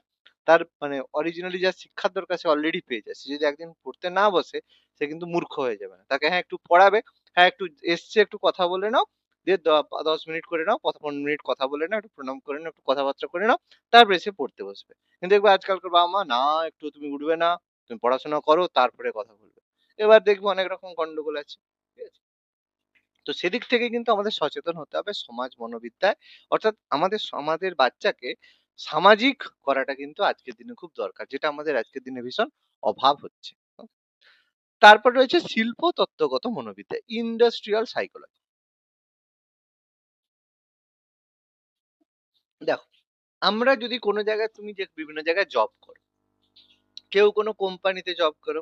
তার মানে অরিজিনালি যা শিক্ষার দরকার সে অলরেডি পেয়ে যায়। সে যদি একদিন পড়তে না বসে, সে কিন্তু মূর্খ হয়ে যাবে না। তাকে হ্যাঁ, একটু পড়াবে, হ্যাঁ, একটু এসছে একটু কথা বলে নাও, দিয়ে ১০ মিনিট করে নাও, ১৫ মিনিট কথা বলে নাও, একটু প্রণাম করে নাও, একটু কথাবার্তা করে নাও, তারপরে সে পড়তে বসবে। কিন্তু দেখবে আজকালকার বাবা-মা, "না, একটু তুমি উঠবে না, তুমি পড়াশোনা করো, তারপরে কথা বলবে।" এবার দেখবে অনেক রকম গন্ডগোল আছে। ঠিক আছে? তো সেদিক থেকে কিন্তু আমাদের সচেতন হতে হবে সমাজ মনোবিদ্যায়। অর্থাৎ আমাদের বাচ্চাকে সামাজিক করাটা কিন্তু আজকের দিনে খুব দরকার। যেটা আমাদের আজকের দিনে ভীষণ অভাব হচ্ছে। তারপর রয়েছে শিল্প তত্ত্বগত মনোবিদ্যা, ইন্ডাস্ট্রিয়াল সাইকোলজি। দেখো, আমরা যদি কোনো জায়গায় তুমি যে বিভিন্ন জায়গায় জব করো, কেউ কোনো কোম্পানিতে জব করো,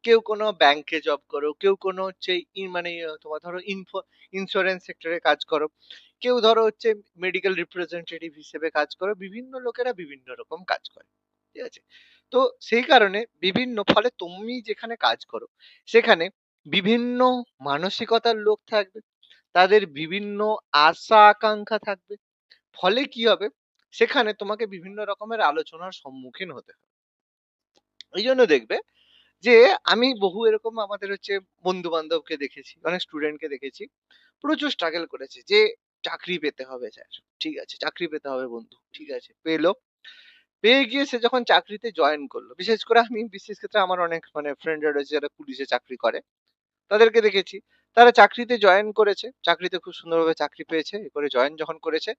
কেউ কোনো ব্যাংকে জব করো, কেউ কোনো হচ্ছে মানে তোমার ধরো ইন্স্যুরেন্স সেক্টরে কাজ করো, কেউ ধরো হচ্ছে মেডিকেল রিপ্রেজেন্টেটিভ হিসেবে কাজ করো। বিভিন্ন লোকেরা বিভিন্ন রকম কাজ করে। ঠিক আছে? তো সেই কারণে বিভিন্ন ফলে তুমি যেখানে কাজ করো, সেখানে বিভিন্ন মানসিকতার লোক থাকবে। তাদের বিভিন্ন আশা আকাঙ্ক্ষা থাকবে। ফলে কি হবে? সেখানে তোমাকে বিভিন্ন রকমের আলোচনার সম্মুখীন হতে হয়। এই জন্য দেখবে যে আমি বহু এরকম আমাদের হচ্ছে বন্ধু বান্ধবকে দেখেছি, অনেক স্টুডেন্টকে দেখেছি প্রচুর স্ট্রাগল করেছে যে চাকরি পেতে হবে স্যার, ঠিক আছে চাকরি পেতে হবে বন্ধু, ঠিক আছে পেলো। পেয়ে গিয়ে সে যখন চাকরিতে জয়েন করলো, বিশেষ করে আমি বিশেষ ক্ষেত্রে আমার অনেক মানে ফ্রেন্ডরা রয়েছে যারা পুলিশে চাকরি করে, তাদেরকে দেখেছি তারা চাকরিতে জয়েন করেছে, চাকরিতে খুব সুন্দরভাবে চাকরি পেয়েছে, এ করে জয়েন যখন করেছে,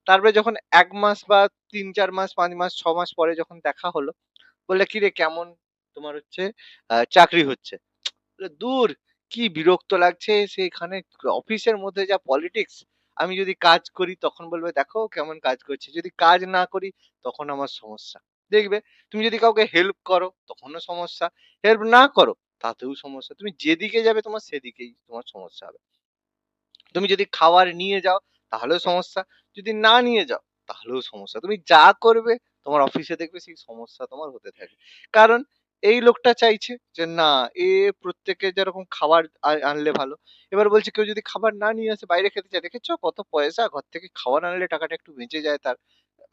তারপরে যখন ১ মাস বা ৩-৪ মাস, ৫ মাস, ৬ মাস পরে যখন দেখা হলো, বললে, "কিরে কেমন তোমার হচ্ছে চাকরি হচ্ছে?" বললো, "দূর! কি বিরক্ত লাগছে সেখানে অফিসের মধ্যে যা পলিটিক্স। আমি যদি কাজ করি তখন বলবে, 'দেখো কেমন কাজ করছি।' যদি কাজ না করি তখন আমার সমস্যা।" দেখবে তুমি যদি কাউকে হেল্প করো তখনও সমস্যা। হেল্প না করো তাতেও সমস্যা। তুমি যেদিকে যাবে তোমার সেদিকেই তোমার সমস্যা হবে। তুমি যদি খাবার নিয়ে যাও তাহলেও সমস্যা, যদি না নিয়ে যাও তাহলেও সমস্যা। তুমি যা করবে তোমার অফিসে দেখবে সেই সমস্যা তোমার হতে থাকে। কারণ এই লোকটা চাইছে যে না এ প্রত্যেকে যেরকম খাবার আনলে ভালো। এবার বলছে কেউ যদি খাবার না নিয়ে আসে বাইরে খেতে চায়, দেখেছো কত পয়সা ঘর থেকে খাবার আনলে টাকাটা একটু বেঁচে যায় তার।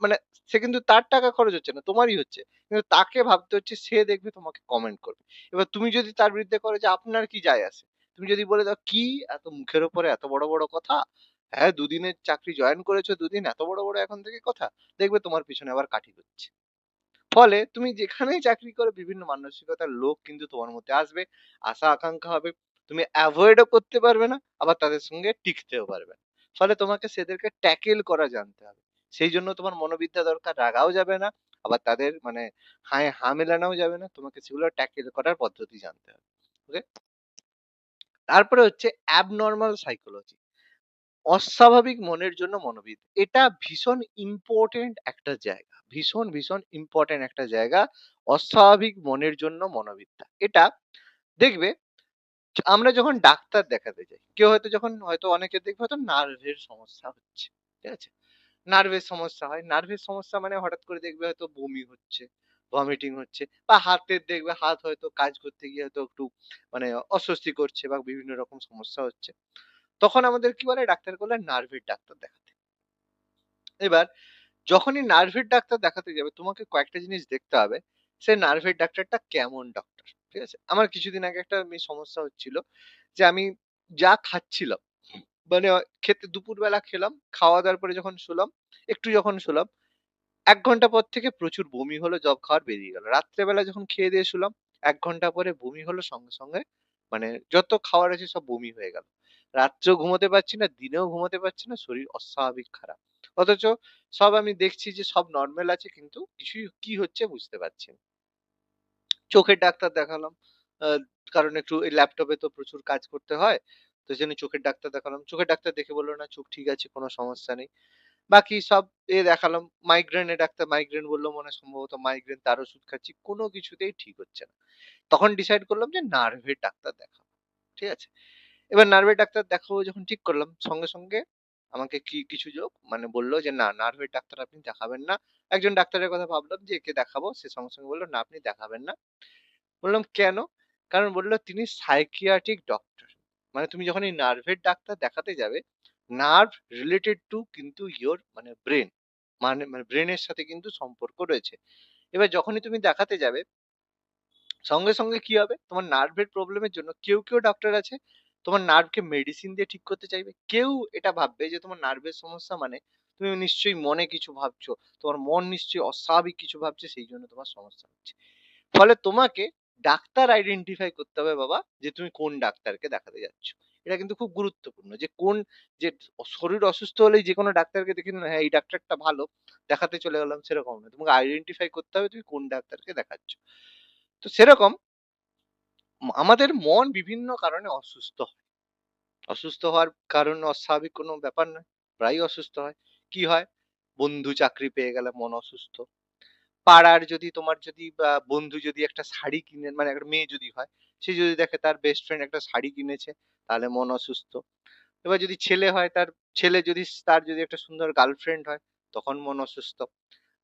মানে সে কিন্তু তার টাকা খরচ হচ্ছে না, তোমারই হচ্ছে। কিন্তু তাকে ভাবতে হচ্ছে সে দেখবে তোমাকে কমেন্ট করবে। এবার তুমি যদি তার বিরুদ্ধে করো যে আপনার কি যায় আসে? তুমি যদি বলে দাও, "কি এত মুখের উপরে এত বড়, বড় কথা? হ্যাঁ, দুদিনের চাকরি জয়েন করেছো, দুদিন এত বড়, বড় এখন থেকে কথা?" দেখবে তোমার পিছনে আবার কাঠি করছে। ফলে তুমি যেখানেই চাকরি করো বিভিন্ন মানসিকতার লোক কিন্তু তোমার মধ্যে আসবে, আশা আকাঙ্ক্ষা হবে। তুমি এভয়েড ও করতে পারবে না, আবার তাদের সঙ্গে টিকতেও পারবে না। ফলে তোমাকে সেদেরকে ট্যাকেল করা জানতে হবে। সেই জন্য তোমার মনোবিদ্যা দরকার, রাগাও যাবে না, আবার তাদের মানে হায় হা মেলানোও যাবে না। তোমাকে সেগুলো ট্যাকেল করার পদ্ধতি জানতে হবে। ওকে? তারপরে হচ্ছে অ্যাবনরমাল সাইকোলজি। অস্বাভাবিক মনের জন্য মনোবিদ। এটা ভীষণ ইম্পোর্টেন্ট একটা জায়গা। ভীষণ, ভীষণ ইম্পোর্টেন্ট একটা জায়গা। অস্বাভাবিক মনের জন্য মনোবিদ্যা। এটা দেখবে আমরা যখন ডাক্তার দেখাতে যাই, কেউ হয়তো যখন হয়তো অনেকের দেখবে হয়তো নার্ভের সমস্যা হচ্ছে। ঠিক আছে? নার্ভের সমস্যা হয়। নার্ভের সমস্যা মানে হঠাৎ করে দেখবে হয়তো বমি হচ্ছে, ভমিটিং হচ্ছে বা হাতের দেখবে হাত হয়তো কাজ করতে গিয়ে হয়তো একটু মানে অস্বস্তি করছে বা বিভিন্ন রকম সমস্যা হচ্ছে। তখন আমাদের কি বলে ডাক্তার বলে নার্ভের ডাক্তার দেখাতে। এবার যখনই নার্ভের ডাক্তার দেখাতে যাবে তোমাকে কয়েকটা জিনিস দেখতে হবে। সে নার্ভের ডাক্তারটা কেমন ডক্টর। ঠিক আছে? আমার কিছুদিন আগে একটা সমস্যা হচ্ছিল যে আমি যা খাচ্ছিলাম মানে খেতে দুপুরবেলা খেলাম। খাওয়া-দাওয়ার পরে যখন শুলাম, একটু যখন শুলাম ১ ঘন্টা পর থেকে প্রচুর বমি হলো, জব খাবার বেরিয়ে গেল। রাত্রেবেলা যখন খেয়ে দিয়ে শুলাম, ১ ঘন্টা পরে বমি হলো সঙ্গে, সঙ্গে মানে যত খাবার আছে সব বমি হয়ে গেল। রাত্রেও ঘুমোতে পারছি না, দিনেও ঘুমোতে পারছি না, শরীর অস্বাভাবিক খারাপ। অথচ সব আমি দেখছি যে সব নরমাল আছে কিন্তু কিছুই কি হচ্ছে বুঝতে পারছি না। চোখের ডাক্তার দেখালাম। আ কারণ একটু এই ল্যাপটপে তো প্রচুর কাজ করতে হয়। তো সেজন্য চোখের ডাক্তার দেখালাম। চোখের ডাক্তার দেখে বলল, "না চোখ ঠিক আছে, কোন সমস্যা নেই।" বাকি সব দেখালাম। মাইগ্রেনের ডাক্তার মাইগ্রেন বলল মনে হয় সম্ভবত মাইগ্রেন তার ওষুধ খাচ্ছি। কোন কিছুতেই ঠিক হচ্ছে না। তখন ডিসাইড করলাম যে নার্ভের ডাক্তার দেখাবো। ঠিক আছে? এবার নার্ভের ডাক্তার দেখাবো যখন ঠিক করলাম, সঙ্গে, সঙ্গে আমাকে কিছু লোক মানে বলল যে, "না, নার্ভের ডাক্তার আপনি দেখাবেন না।" একজন ডাক্তারের কথা ভাবলাম যে একে দেখাবো। সে সঙ্গে, সঙ্গে বলল, "না, আপনি দেখাবেন না।" বললাম, "কেন?" কারণ বলল, "তিনি সাইকিয়াট্রিক ডক্টর।" মানে তুমি যখন এই নার্ভের ডাক্তার দেখাতে যাবে, নার্ভ রিলেটেড টু কিন্তু ইওর মানে ব্রেইন। মানে ব্রেইনের সাথে কিন্তু সম্পর্ক রয়েছে। এবার যখনই তুমি দেখাতে যাবে, সঙ্গে, সঙ্গে কি হবে? তোমার নার্ভের প্রবলেমের জন্য কেউ ডক্টর আছে তোমার নার্ভকে মেডিসিন দিয়ে ঠিক করতে চাইবে। কেউ এটা ভাববে যে তোমার নার্ভের সমস্যা মানে তুমি নিশ্চয়ই মনে কিছু ভাবছো। তোমার মন নিশ্চয়ই অস্বাভাবিক কিছু ভাবছে সেই জন্য তোমার সমস্যা হচ্ছে। ফলে তোমাকে ডাক্তার আইডেন্টিফাই করতে হবে বাবা যে তুমি কোন ডাক্তারকে দেখাতে যাচ্ছ। এটা কিন্তু খুব গুরুত্বপূর্ণ যে কোন যে শরীর অসুস্থ হলেই যেকোনো ডাক্তারকে দেখে নিলে হ্যাঁ এই ডাক্তারটা ভালো দেখাতে চলে গেলাম সেরকম না। তোমাকে আইডেন্টিফাই করতে হবে তুমি কোন ডাক্তারকে দেখাচ্ছ। তো সেরকম আমাদের মন বিভিন্ন কারণে অসুস্থ হয়। অসুস্থ হওয়ার কারণ অস্বাভাবিক কোনো ব্যাপার নয়। প্রায়ই অসুস্থ হয়। কি হয়? বন্ধু চাকরি পেয়ে গেলে মন অসুস্থ। পাড়ার যদি তোমার যদি বা বন্ধু যদি একটা শাড়ি কিনে মানে একটা মেয়ে যদি হয়, সে যদি দেখে তার বেস্ট ফ্রেন্ড একটা শাড়ি কিনেছে, তাহলে মন অসুস্থ। এবার যদি ছেলে হয় তার ছেলে যদি তার যদি একটা সুন্দর গার্লফ্রেন্ড হয়, তখন মন অসুস্থ।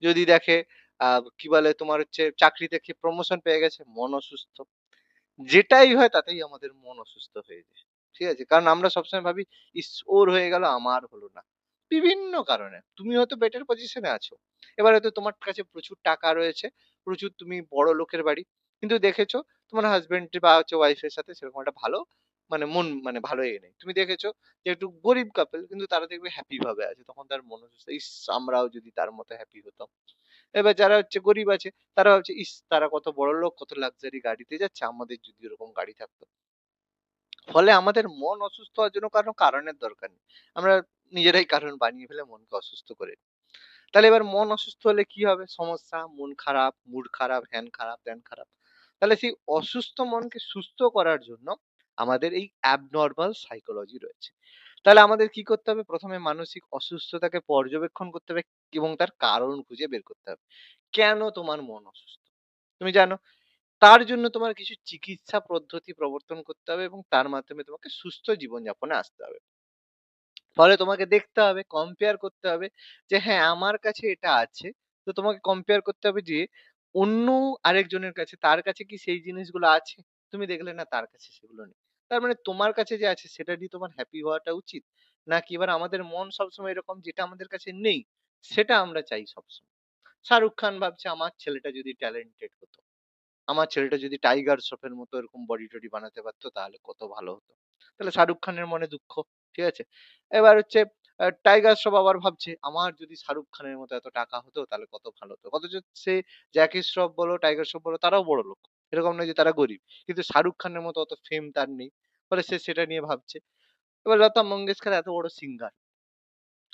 যদি দেখে আ কি বলে তোমার হচ্ছে চাকরি থেকে প্রমোশন পেয়ে গেছে, মন অসুস্থ। যেটাই হয় তাতেই আমাদের মন অসুস্থ হয়ে যায়। ঠিক আছে? কারণ আমরা সবসময় ভাবি, "ইস! ওর হয়ে গেল আমার হলো না।" বিভিন্ন কারণে। তুমি হয়তো বেটার পজিশনে আছো। এবার হয়তো তোমার কাছে প্রচুর টাকা রয়েছে, প্রচুর তুমি বড় লোকের বাড়ি। কিন্তু দেখেছো তোমার হাসব্যান্ড বা হচ্ছে ওয়াইফের সাথে সেরকম একটা ভালো মন ভালো নেই। তুমি দেখেছো যে একটু গরিব কাপল কিন্তু তারা দেখবে হ্যাপি ভাবে আছে। তখন তার মনে হচ্ছে, ইস! আমরাও যদি তার মতো হ্যাপি হতাম। এবার যারা হচ্ছে গরিব আছে তারা ভাবছে, ইস! তারা কত বড়লোক, কত লাক্সারি গাড়িতে যাচ্ছে, আমাদের যদি এরকম গাড়ি থাকতো। ফলে আমাদের মন অসুস্থ হওয়ার জন্য কোনো কারণের দরকার নেই। আমরা নিজেরাই কারণ বানিয়ে ফেলে মনকে অসুস্থ করে নিই। তাহলে এবার মন অসুস্থ হলে কি হবে? সমস্যা, মন খারাপ, মুড খারাপ, হ্যান খারাপ, ত্যান খারাপ। তাহলে সেই অসুস্থ মনকে সুস্থ করার জন্য আমাদের এই অ্যাবনরমাল সাইকোলজি রয়েছে। তাহলে আমাদের কি করতে হবে? ১ম এ মানসিক অসুস্থতাকে পর্যবেক্ষণ করতে হবে এবং তার কারণ খুঁজে বের করতে হবে। কেন তোমার মন অসুস্থ? তুমি জানো? তার জন্য তোমার কিছু চিকিৎসা পদ্ধতি প্রবর্তন করতে হবে এবং তার মাধ্যমে তোমাকে সুস্থ জীবনযাপনে আসতে হবে। ফলে তোমাকে দেখতে হবে, কম্পেয়ার করতে হবে যে হ্যাঁ, আমার কাছে এটা আছে। তো তোমাকে কম্পেয়ার করতে হবে যে অন্য আরেকজনের কাছে, তার কাছে কি সেই জিনিসগুলো আছে? তুমি দেখলে না তার কাছে সেগুলো নেই। তার মানে তোমার কাছে যে আছে সেটা দিয়ে তোমার হ্যাপি হওয়াটা উচিত। নাকি এবার আমাদের মন সবসময় এরকম যেটা আমাদের কাছে নেই, সেটা আমরা চাই সবসময়। শাহরুখ খান ভাবছে আমার ছেলেটা যদি ট্যালেন্টেড হতো। আমার ছেলেটা যদি টাইগার শ্রফের মতো এরকম বডি-টডি বানাতে পারতো তাহলে কত ভালো হতো। তাহলে শাহরুখ খানের মনে দুঃখ। ঠিক আছে? এবার হচ্ছে টাইগার শ্রফ আবার ভাবছে আমার যদি শাহরুখ খানের মতো এত টাকা হতো তাহলে কত ভালো হতো। অথচ সে জ্যাকি শ্রফ বলো, টাইগার শ্রফ বলো তারাও বড়লোক। এরকম নয় যে তারা গরিব। কিন্তু শাহরুখ খানের মতো অত ফেম তার নেই। ফলে সে সেটা নিয়ে ভাবছে। এবার লতা মঙ্গেশকর এত বড় সিঙ্গার।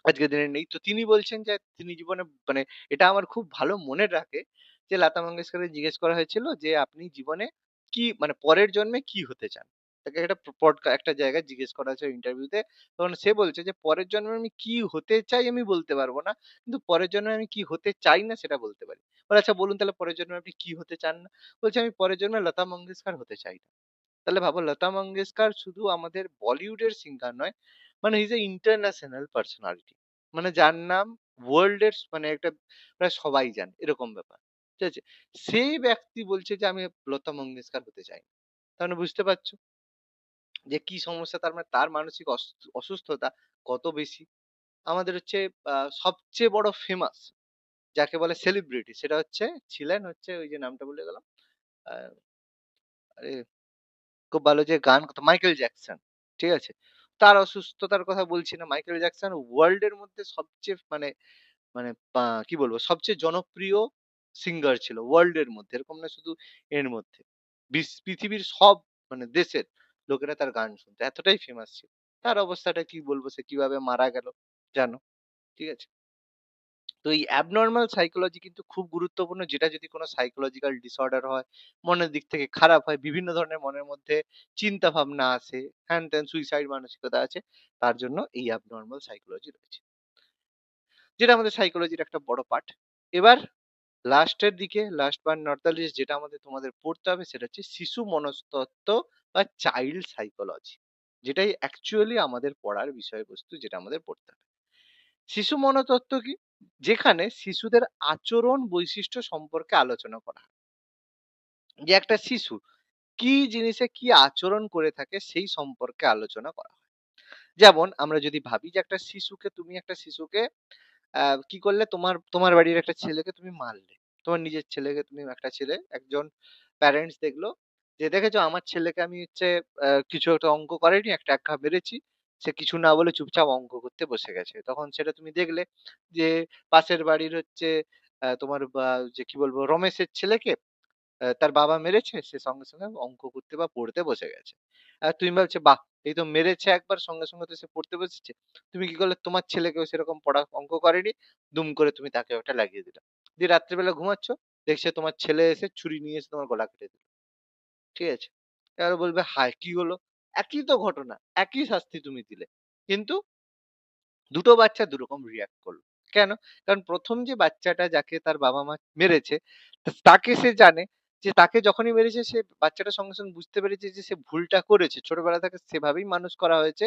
আজকের দিনে নেই। তো তিনি বলছেন যে তিনি জীবনে মানে এটা আমার খুব ভালো মনে রাখে যে লতা মঙ্গেশকরকে জিজ্ঞেস করা হয়েছিল যে, "আপনি জীবনে কি পরের জন্মে কি হতে চান?" তাকে একটা একটা জায়গায় জিজ্ঞেস করা হয়েছে ইন্টারভিউতে। তখন সে বলছে যে, "পরের জন্মে আমি কি হতে চাই আমি বলতে পারব না। কিন্তু পরের জন্মে আমি কি হতে চাই না সেটা বলতে পারি।" বলে, "আচ্ছা বলুন তাহলে পরের জন্মে আপনি কি হতে চান না?" বলছে, "আমি পরের জন্মে লতা মঙ্গেশকর হতে চাই না।" তাহলে ভাবো লতা মঙ্গেশকর শুধু আমাদের বলিউডের সিঙ্গার নয়, he is a international personality. যার নাম ওয়ার্ল্ড এর একটা প্রায় সবাই জানে এরকম ব্যাপার। ঠিক আছে? সেই ব্যক্তি বলছে যে আমি লতা মঙ্গেশকর হতে চাই না। তার মানে বুঝতে পারছো যে কি সমস্যা তার মানসিক অসুস্থতা কত বেশি। আমাদের হচ্ছে সবচেয়ে বড় ফেমাস যাকে বলে সেলিব্রিটি সেটা ছিলেন ওই যে নামটা ভুলে গেলাম। আ আরে খুব ভালো যে গান করতো মাইকেল জ্যাকসন। ঠিক আছে? তার অসুস্থতার কথা বলছি না। মাইকেল জ্যাকসন ওয়ার্লড এর মধ্যে সবচেয়ে মানে কি বলবো? সবচেয়ে জনপ্রিয় সিঙ্গার ছিল ওয়ার্লড এর মধ্যে। এরকম না শুধু এর মধ্যে। পৃথিবীর সব দেশের লোকেরা তার গান শুনতো। এতটাই ফেমাস ছিল। তার অবস্থাটা কি বলবো? সে কিভাবে মারা গেল জানো। ঠিক আছে? তো এই অ্যাবনরমাল সাইকোলজি কিন্তু খুব গুরুত্বপূর্ণ যেটা যদি কোনো সাইকোলজিক্যাল ডিসঅর্ডার হয়, মনের দিক থেকে খারাপ হয়, বিভিন্ন ধরনের মনের মধ্যে চিন্তা ভাবনা আসে, হ্যান-ত্যান সুইসাইড মানসিকতা আছে, তার জন্য এই অ্যাবনরমাল সাইকোলজি রয়েছে। যেটা আমাদের সাইকোলজির একটা বড় পার্ট। এবার লাস্টের দিকে last but not the least যেটা তোমাদের পড়তে হবে সেটা হচ্ছে শিশু মনস্তত্ত্ব বা চাইল্ড সাইকোলজি। যেটাই অ্যাকচুয়ালি আমাদের পড়ার বিষয়বস্তু যেটা আমাদের পড়তে হবে। শিশু মনোতত্ত্ব কি? যেখানে শিশুদের আচরণ বৈশিষ্ট্য সম্পর্কে আলোচনা করা হয়। যে একটা শিশু কি জিনিসে কি আচরণ করে থাকে সেই সম্পর্কে আলোচনা করা হয়। যেমন আমরা যদি ভাবি যে একটা শিশুকে কি করলে তোমার বাড়ির একটা ছেলেকে তুমি মারলে। তোমার নিজের ছেলেকে তুমি একটা ছেলে একজন প্যারেন্টস দেখলো যে দেখেছো আমার ছেলেকে আমি কিছু একটা অঙ্ক করেনি, একটা এক্কা মেরেছি। সে কিছু না বলে চুপচাপ অঙ্ক করতে বসে গেছে। তখন সেটা তুমি দেখলে যে পাশের বাড়ির তোমার যে কি বলবো রমেশের ছেলেকে তার বাবা মেরেছে, সে সঙ্গে অঙ্ক করতে বা পড়তে বসে গেছে। আর তুমি ভাবছো বাহ! এই তো মেরেছে একবার সঙ্গে তো সে পড়তে বসেছে। তুমি কি করলে তোমার ছেলেকেও সেরকম অঙ্ক করেনি, দুম করে তুমি তাকেও একটা লাগিয়ে দিলা। দিয়ে রাত্রিবেলা ঘুমাচ্ছ, দেখছে তোমার ছেলে এসে ছুরি নিয়ে এসে তোমার গলা কেটে দিল। ঠিক আছে? এবার বলবে হায়! কি হলো? একই তো ঘটনা, একই শাস্তি তুমি দিলে। কিন্তু দুটো বাচ্চা দুরকম রিঅ্যাক্ট করলো। কেন? কারণ ১ম যে বাচ্চাটা যাকে তার বাবা-মা মেরেছে, তাকে সে জানে যে তাকে যখনই মেরেছে সে বাচ্চাটা সঙ্গে বুঝতে পেরেছে যে সে ভুলটা করেছে। ছোটবেলা থেকে সেভাবেই মানুষ করা হয়েছে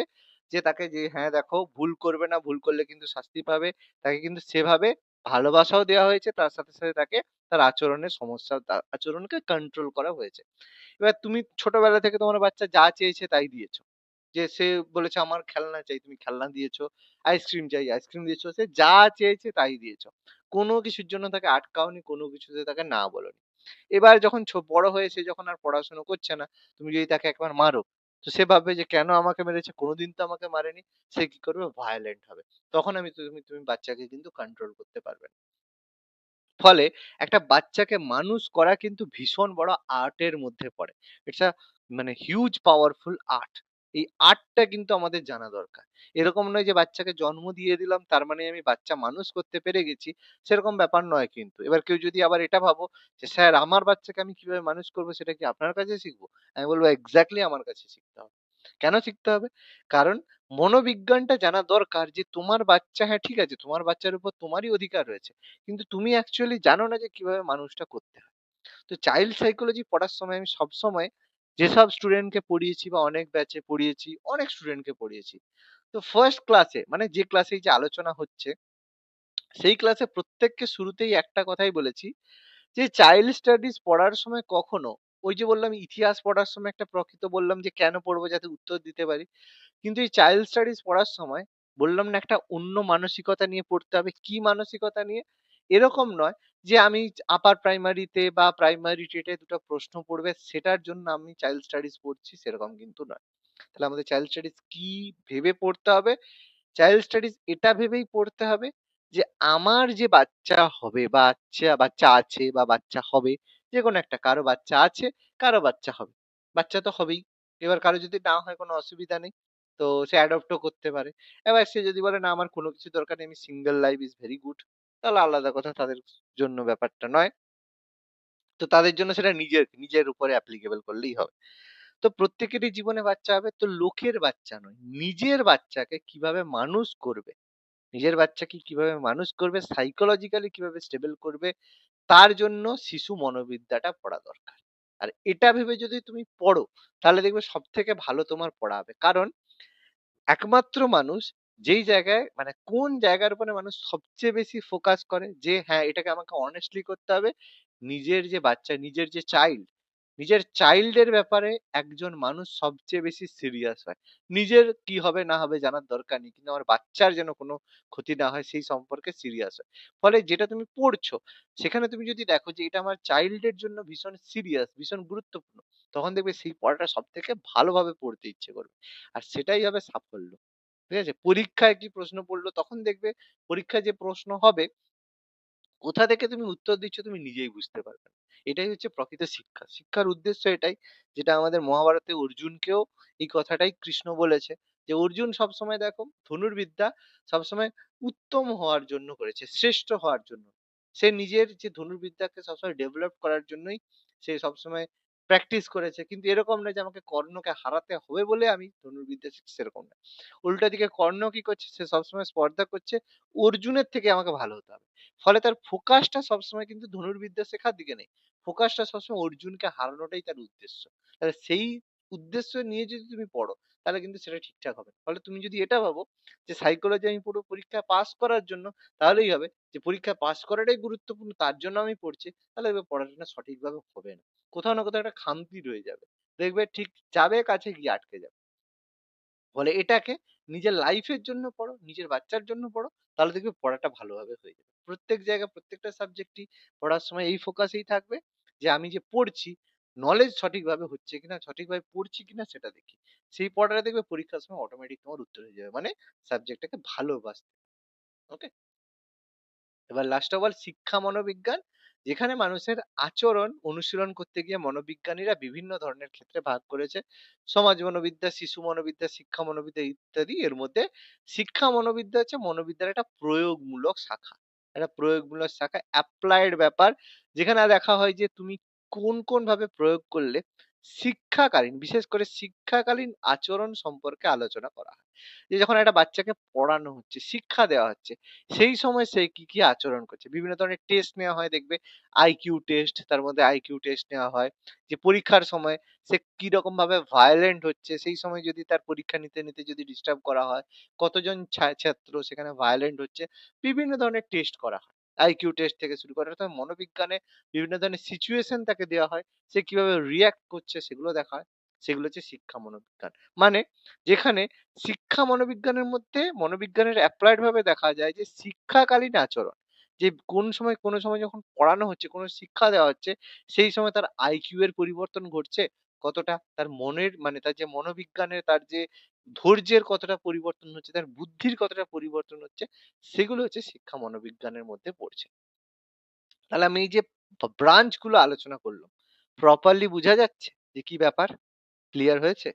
যে তাকে যে হ্যাঁ, দেখো ভুল করবে না, ভুল করলে কিন্তু শাস্তি পাবে। তাকে কিন্তু সেভাবে ভালোবাসাও দেওয়া হয়েছে। তার সাথে তাকে তার আচরণের সমস্যা আচরণকে কন্ট্রোল করা হয়েছে। এবার তুমি ছোটবেলা থেকে তোমার বাচ্চা যা চেয়েছে তাই দিয়েছ। যে সে বলেছে আমার খেলনা চাই, তুমি খেলনা দিয়েছো, আইসক্রিম চাই, আইসক্রিম দিয়েছো, সে যা চেয়েছে তাই দিয়েছো। কোনো কিছুর জন্য তাকে আটকাওনি, কোনো কিছুতে তাকে না বলোনি। এবার যখন বড় হয়ে সে যখন আর পড়াশোনা করছে না, তুমি যদি তাকে একবার মারো, তো সে ভাববে যে কেন আমাকে মেরেছে? কোনোদিন তো আমাকে মারেনি। সে কি করবে? ভায়োলেন্ট হবে। তখন তুমি বাচ্চাকে কিন্তু কন্ট্রোল করতে পারবে না। ফলে একটা বাচ্চাকে মানুষ করা কিন্তু ভীষণ বড় আর্টের মধ্যে পড়ে। ইটস আ মানে হিউজ পাওয়ারফুল আর্ট। এই আর্টটা কিন্তু আমাদের জানা দরকার। এরকম নয় যে বাচ্চাকে জন্ম দিয়ে দিলাম তার মানে আমি বাচ্চা মানুষ করতে পেরে গেছি, সেরকম ব্যাপার নয় কিন্তু। এবার কেউ যদি আবার এটা ভাবো যে স্যার আমার বাচ্চাকে আমি কিভাবে মানুষ করবো সেটা কি আপনার কাছে শিখবো? আমি বলবো এক্সাক্টলি আমার কাছে শিখতে হবে। কেন শিখতে হবে? কারণ মনোবিজ্ঞানটা জানা দরকার যে তোমার বাচ্চা, হ্যাঁ ঠিক আছে তোমার বাচ্চার উপর তোমারই অধিকার রয়েছে। কিন্তু তুমি অ্যাকচুয়ালি জানো না যে কিভাবে মানুষটা করতে হয়। তো চাইল্ড সাইকোলজি পড়ার সময় আমি সবসময় যেসব স্টুডেন্টকে পড়িয়েছি বা অনেক ব্যাচে পড়িয়েছি, অনেক স্টুডেন্টকে পড়িয়েছি। তো ফার্স্ট ক্লাসে মানে যে ক্লাসে এই যে আলোচনা হচ্ছে, সেই ক্লাসে প্রত্যেককে শুরুতেই একটা কথাই বলেছি যে চাইল্ড স্টাডিজ পড়ার সময় কখনো ওই যে বললাম ইতিহাস পড়ার সময় একটা প্রকৃত বললাম যে কেন পড়বো যাতে উত্তর দিতে পারি। কিন্তু এই চাইল্ড স্টাডিজ পড়ার সময় বললাম না একটা অন্য মানসিকতা নিয়ে পড়তে হবে। কি মানসিকতা নিয়ে? এরকম নয় যে আমি আপার প্রাইমারিতে বা প্রাইমারি টেটে দুটো প্রশ্ন পড়বে সেটার জন্য আমি চাইল্ড স্টাডিজ পড়ছি, সেরকম কিন্তু নয়। তাহলে আমাদের চাইল্ড স্টাডিজ কি ভেবে পড়তে হবে? চাইল্ড স্টাডিজ এটা ভেবেই পড়তে হবে যে আমার যে বাচ্চা হবে, বাচ্চা বাচ্চা আছে বা বাচ্চা হবে, যে কোনো একটা, কারো বাচ্চা আছে, কারো বাচ্চা হবে, বাচ্চা তো হবেই। এবার কারো যদি না হয় কোনো অসুবিধা নেই, তো সে অ্যাডপ্টও করতে পারে। এবার সে যদি বলে না আমার কোনো কিছু দরকার নেই, আমি single life is very good, তাহলে আলাদা কথা, তাদের জন্য ব্যাপারটা নয়। তো তাদের জন্য সেটা নিজের নিজের উপরে অ্যাপ্লিকেবল করলেই হবে। তো প্রত্যেকেরই জীবনে বাচ্চা হবে, তো লোকের বাচ্চা নয়, নিজের বাচ্চাকে কিভাবে মানুষ করবে, নিজের বাচ্চাকে কিভাবে মানুষ করবে, সাইকোলজিক্যালি কিভাবে স্টেবল করবে, তার জন্য শিশু মনোবিদ্যাটা পড়া দরকার। আর এটা ভেবে যদি তুমি পড়ো, তাহলে দেখবে সবথেকে ভালো তোমার পড়া হবে। কারণ একমাত্র মানুষ যেই জায়গায় মানে কোন জায়গার উপরে মানুষ সবচেয়ে বেশি ফোকাস করে যে হ্যাঁ, এটাকে আমাকে অনেস্টলি করতে হবে। নিজের যে বাচ্চা, নিজের যে চাইল্ড, নিজের চাইল্ডের ব্যাপারে একজন মানুষ সবচেয়ে বেশি সিরিয়াস হয়। নিজের কি হবে না হবে জানার দরকার নেই। কিন্তু আমার বাচ্চার যেন কোনো ক্ষতি না হয় সেই সম্পর্কে সিরিয়াস হয়। ফলে যেটা তুমি পড়ছো, সেখানে তুমি যদি দেখো যে এটা আমার চাইল্ডের জন্য ভীষণ সিরিয়াস, ভীষণ গুরুত্বপূর্ণ, তখন দেখবে সেই পড়াটা সবথেকে ভালোভাবে পড়তে ইচ্ছে করবে। আর সেটাই হবে সাফল্য। ঠিক আছে? পরীক্ষায় কি প্রশ্ন পড়লো তখন দেখবে পরীক্ষায় যে প্রশ্ন হবে কোথা থেকে তুমি উত্তর দিচ্ছ তুমি নিজেই বুঝতে পারবে না। এটাই হচ্ছে প্রকৃত শিক্ষা। শিক্ষার উদ্দেশ্য এটাই, যেটা আমাদের মহাভারতে অর্জুনকেও এই কথাটাই কৃষ্ণ বলেছে যে, "অর্জুন সবসময় দেখো ধনুর্বিদ্যা সবসময় উত্তম হওয়ার জন্য করেছে, শ্রেষ্ঠ হওয়ার জন্য। সে নিজের যে ধনুর্বিদ্যাকে সবসময় ডেভেলপ করার জন্যই সে সবসময় প্র্যাকটিস করেছে। কিন্তু এরকম নয় যে আমাকে কর্ণকে হারাতে হবে বলে আমি ধনুর্বিদ্যা শিখছি, সেরকম না। উল্টা দিকে কর্ণ কি করছে? সে সবসময় স্পর্ধা করছে, অর্জুনের থেকে আমাকে ভালো হতে হবে। ফলে তার ফোকাসটা সবসময় কিন্তু ধনুর্বিদ্যা শেখার দিকে নেই। ফোকাসটা সবসময় অর্জুনকে হারানোটাই তার উদ্দেশ্য। তাহলে সেই উদ্দেশ্য নিয়ে যদি তুমি পড়ো, তাহলে কিন্তু সেটা ঠিকঠাক হবে। ফলে তুমি যদি এটা ভাবো যে সাইকোলজি আমি পড়বো পরীক্ষায় পাস করার জন্য, তাহলেই হবে যে পরীক্ষায় পাস করাটাই গুরুত্বপূর্ণ তার জন্য আমি পড়ছি, তাহলে দেখবে পড়াশোনা সঠিকভাবে হবে না। কোথাও না কোথাও একটা খামতি রয়ে যাবে। দেখবে ঠিক যাবে কাছে গিয়ে আটকে যাবে। ফলে এটাকে নিজের লাইফের জন্য পড়ো, নিজের বাচ্চার জন্য পড়ো, তাহলে দেখবে পড়াটা ভালোভাবে হয়ে যাবে। প্রত্যেক জায়গায় প্রত্যেকটা সাবজেক্টই পড়ার সময় এই ফোকাসেই থাকবে যে আমি যে পড়ছি, নলেজ সঠিকভাবে হচ্ছে কিনা, সঠিকভাবে পড়ছি কিনা সেটা দেখি। সেই পড়াটা দেখবে পরীক্ষার সময় অটোমেটিক তোমার উত্তর হয়ে যাবে। মানে সাবজেক্টটাকে ভালোবাসতে। ওকে? এবার লাস্ট অফ অল শিক্ষা মনোবিজ্ঞান, যেখানে মানুষের আচরণ অনুশীলন করতে গিয়ে মনোবিজ্ঞানীরা বিভিন্ন ধরনের ক্ষেত্রে ভাগ করেছে। সমাজ মনোবিদ্যা, শিশু মনোবিদ্যা, শিক্ষা মনোবিদ্যা ইত্যাদি। এর মধ্যে শিক্ষা মনোবিদ্যা হচ্ছে মনোবিদ্যার একটা প্রয়োগমূলক শাখা, একটা প্রয়োগমূলক শাখা, অ্যাপ্লাইড ব্যাপার, যেখানে দেখা হয় যে তুমি কোন কোন ভাবে প্রয়োগ করলে শিক্ষাকালীন, বিশেষ করে শিক্ষাকালীন আচরণ সম্পর্কে আলোচনা করা হয়। যে যখন একটা বাচ্চাকে পড়ানো হচ্ছে, শিক্ষা দেওয়া হচ্ছে, সেই সময় সে কি, কি আচরণ করছে। বিভিন্ন ধরনের টেস্ট নেওয়া হয় দেখবে। আইকিউ টেস্ট, তার মধ্যে আইকিউ টেস্ট নেওয়া হয়। যে পরীক্ষার সময় সে কিরকম ভাবে ভায়োলেন্ট হচ্ছে, সেই সময় যদি তার পরীক্ষা নিতে, নিতে যদি ডিস্টার্ব করা হয়, কতজন ছাত্র সেখানে ভায়োলেন্ট হচ্ছে, বিভিন্ন ধরনের টেস্ট করা হয়। আইকিউ টেস্ট থেকে শুরু করে অর্থাৎ মনোবিজ্ঞানে বিভিন্ন ধরনের সিচুয়েশন তাকে দেওয়া হয়। সে কিভাবে রিঅ্যাক্ট করছে সেগুলো দেখা হয়। সেগুলো হচ্ছে শিক্ষা মনোবিজ্ঞান। মানে যেখানে শিক্ষা মনোবিজ্ঞানের মধ্যে মনোবিজ্ঞানের এপ্লাইড ভাবে দেখা যায় যে শিক্ষাকালীন আচরণ। যে কোন সময় যখন পড়ানো হচ্ছে, কোন শিক্ষা দেওয়া হচ্ছে, সেই সময় তার আইকিউ এর পরিবর্তন ঘটছে কতটা, তার মনের মানে তার যে মনোবিজ্ঞানের তার যে ধৈর্যের কতটা পরিবর্তন হচ্ছে, তার বুদ্ধির কতটা পরিবর্তন হচ্ছে, সেগুলো হচ্ছে শিক্ষা মনোবিজ্ঞানের মধ্যে পড়ছে। তাহলে আমি এই যে ব্রাঞ্চ গুলো আলোচনা করলাম, প্রপারলি বুঝা যাচ্ছে যে কি ব্যাপার? ক্লিয়ার হয়েছে?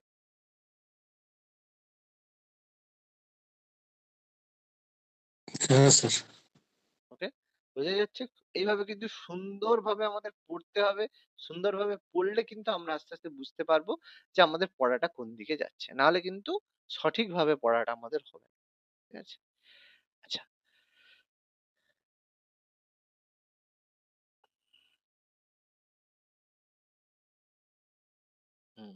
হ্যাঁ স্যার। ওকে? বোঝা যাচ্ছে? এইভাবে কিন্তু সুন্দরভাবে আমাদের পড়তে হবে। সুন্দরভাবে পড়লে কিন্তু আমরা আস্তে, আস্তে বুঝতে পারবো যে আমাদের পড়াটা কোন দিকে যাচ্ছে। নাহলে কিন্তু সঠিকভাবে পড়াটা আমাদের হবে না। ঠিক আছে? আচ্ছা। হুম,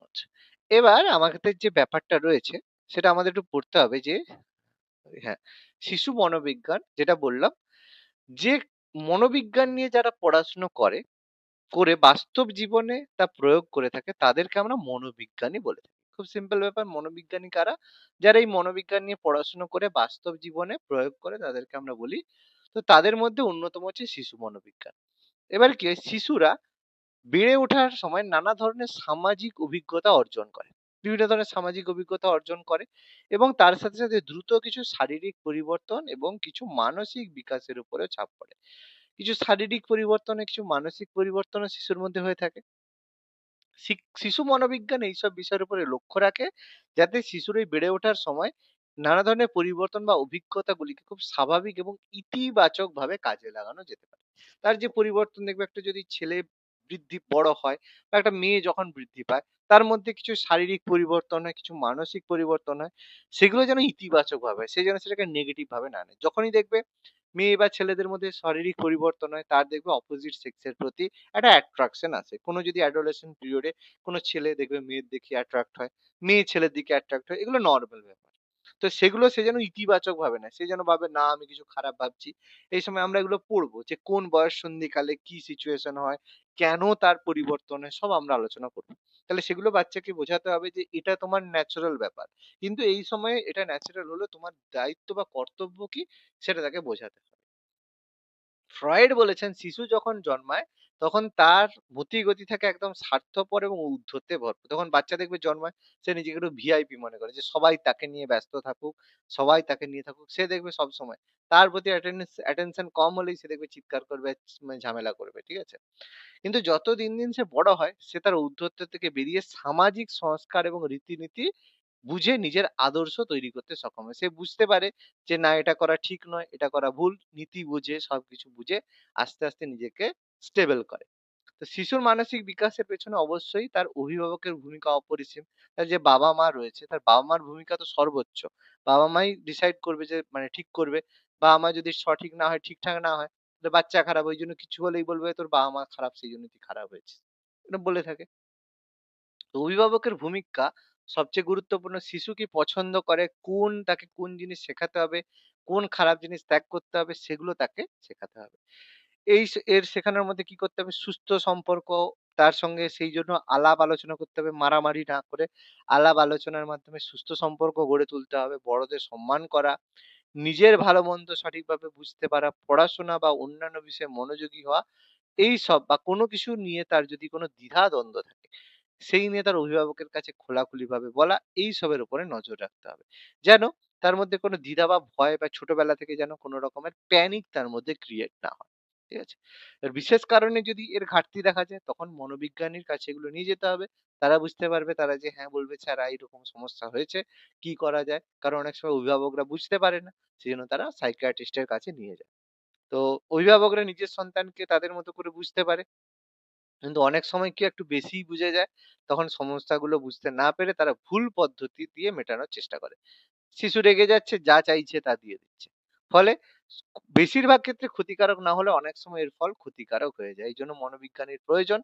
আচ্ছা। এবার আমাদের যে ব্যাপারটা রয়েছে সেটা আমাদের একটু পড়তে হবে যে হ্যাঁ, শিশু মনোবিজ্ঞান যেটা বললাম যে মনোবিজ্ঞান নিয়ে যারা পড়াশুনো করে বাস্তব জীবনে তা প্রয়োগ করে থাকে তাদেরকে আমরা মনোবিজ্ঞানী বলে থাকি। খুব সিম্পল ব্যাপার, মনোবিজ্ঞানী কারা? যারা এই মনোবিজ্ঞান নিয়ে পড়াশোনা করে বাস্তব জীবনে প্রয়োগ করে তাদেরকে আমরা বলি। তো তাদের মধ্যে অন্যতম হচ্ছে শিশু মনোবিজ্ঞান। এবার কি হয়, শিশুরা বেড়ে ওঠার সময় নানা ধরনের সামাজিক অভিজ্ঞতা অর্জন করে। বিভিন্ন ধরনের সামাজিক অভিজ্ঞতা অর্জন করে এবং তার সাথে, সাথে দ্রুত কিছু শারীরিক পরিবর্তন এবং কিছু মানসিক বিকাশের উপরেও চাপ পড়ে। কিছু শারীরিক পরিবর্তনে কিছু মানসিক পরিবর্তনও শিশুর মধ্যে হয়ে থাকে। শিশু মনোবিজ্ঞান এইসব বিষয়ের উপরে লক্ষ্য রাখে যাতে শিশুর এই বেড়ে ওঠার সময় নানা ধরনের পরিবর্তন বা অভিজ্ঞতাগুলিকে খুব স্বাভাবিক এবং ইতিবাচক ভাবে কাজে লাগানো যেতে পারে। তার যে পরিবর্তন দেখবে, একটা যদি ছেলে বড় হয় বা একটা মেয়ে যখন বৃদ্ধি পায়, তার মধ্যে কিছু শারীরিক পরিবর্তন হয়, কিছু মানসিক পরিবর্তন হয়, সেগুলো যেন ইতিবাচক ভাবে হয়, সে যেন সেটাকে নেগেটিভ ভাবে না নেয়। যখনই দেখবে মেয়ে বা ছেলেদের মধ্যে শারীরিক পরিবর্তন হয়, তার দেখবে অপোজিট সেক্সের প্রতি একটা অ্যাট্রাকশন আছে। কোনো যদি অ্যাডোলেসেন্ট পিরিয়ডে কোনো ছেলে দেখবে মেয়ের দিকে অ্যাট্রাক্ট হয়, মেয়ে ছেলের দিকে অ্যাট্রাক্ট হয়, এগুলো নরমাল ব্যাপার। তো সেগুলো সে যেন ইতিবাচক ভাবে নেয়। সে যেন ভাবে না আমি কিছু খারাপ ভাবছি। এই সময় আমরা এগুলো পড়বো যে কোন বয়স সন্ধিকালে কি সিচুয়েশন হয়, কেন তার পরিবর্তন হয়, সব আমরা আলোচনা করব। তাহলে সেগুলো বাচ্চাকে বোঝাতে হবে যে এটা তোমার ন্যাচারাল ব্যাপার। কিন্তু এই সময়ে এটা ন্যাচারাল হলেও তোমার দায়িত্ব বা কর্তব্য কি সেটা তাকে বোঝাতে হবে। ফ্রয়েড বলেছেন শিশু যখন জন্মায় তখন তার মতিগতি থাকে একদম স্বার্থপর এবং ঔদ্ধত্যে ভরপুর। তখন বাচ্চা দেখবে জন্মায়, সে নিজেকে একটু ভিআইপি মনে করে যে সবাই তাকে নিয়ে ব্যস্ত থাকুক, সবাই তাকে নিয়ে থাকুক। সে দেখবে সবসময় তার প্রতি অ্যাটেনশন কম হলেই সে দেখবে চিৎকার করবে, মানে ঝামেলা করবে। ঠিক আছে? কিন্তু যত দিন, দিন সে বড় হয় সে তার ঔদ্ধত্য থেকে বেরিয়ে সামাজিক সংস্কার এবং রীতিনীতি বুঝে নিজের আদর্শ তৈরি করতে সক্ষম হয়। সে বুঝতে পারে যে না এটা করা ঠিক নয়, এটা করা ভুল। নীতি বুঝে সবকিছু বুঝে আস্তে, আস্তে নিজেকে স্টেবল করে। তো শিশুর মানসিক বিকাশের পেছনে অবশ্যই তার অভিভাবকের ভূমিকা অপরিসীম। তার যে বাবা-মা রয়েছে, তার বাবা-মার ভূমিকা তো সর্বোচ্চ। বাবা-মাই ডিসাইড করবে যে মানে ঠিক করবে। বাবা-মা যদি সঠিক না হয়, ঠিকঠাক না হয়, তাহলে বাচ্চা খারাপ। ওইজন্য কিছু হলেই বলবে তোর বাবা-মা খারাপ সেইজন্য তুই খারাপ হয়েছিস। এটা বলে থাকে। তো অভিভাবকের ভূমিকা সবচেয়ে গুরুত্বপূর্ণ। শিশু কি পছন্দ করে, তাকে কোন জিনিস শেখাতে হবে, কোন খারাপ জিনিস ত্যাগ করতে হবে, সেগুলো তাকে শেখাতে হবে। এর শেখানোর মধ্যে কি করতে হবে? সুস্থ সম্পর্ক, তার সঙ্গে সেই জন্য আলাপ আলোচনা করতে হবে, মারামারি না করে আলাপ আলোচনার মাধ্যমে সুস্থ সম্পর্ক গড়ে তুলতে হবে। বড়দের সম্মান করা, নিজের ভালো মন্দ সঠিকভাবে বুঝতে পারা, পড়াশোনা বা অন্যান্য বিষয়ে মনোযোগী হওয়া, এইসব বা কোনো কিছু নিয়ে তার যদি কোনো দ্বিধা-দ্বন্দ্ব থাকে, সেই নিয়ে তার অভিভাবকের কাছে খোলাখুলিভাবে বলা, এইসবের উপরে নজর রাখতে হবে। যেন তার মধ্যে কোনো দ্বিধা বা ভয় বা ছোটবেলা থেকে যেন কোনো রকমের প্যানিক তার মধ্যে ক্রিয়েট না হয়। ঠিক আছে? এর বিশেষ কারণে যদি এর ঘাটতি দেখা যায় তখন মনোবিজ্ঞানীর কাছে এগুলো নিয়ে যেতে হবে। তারা বুঝতে পারবে, তারা যে হ্যাঁ বলবে, "স্যার এইরকম সমস্যা হয়েছে, কি করা যায়?" কারণ অনেক সময় অভিভাবকরা বুঝতে পারে না। সেজন্য তারা সাইকিয়াট্রিস্ট এর কাছে নিয়ে যায়। তো অভিভাবকরা নিজের সন্তানকে তাদের মতো করে বুঝতে পারে। কিন্তু অনেক সময় কি একটু বেশিই বুঝে যায়। তখন সমস্যাগুলো বুঝতে না পেরে তারা ভুল পদ্ধতি দিয়ে মেটানোর চেষ্টা করে। শিশু রেগে যাচ্ছে, যা চাইছে তা দিয়ে দিচ্ছে। ফলে বেশিরভাগ ক্ষেত্রে ক্ষতিকারক না হলে অনেক সময় এর ফল ক্ষতিকারক হয়ে যায়। এইজন্য মনোবিজ্ঞানীর প্রয়োজন।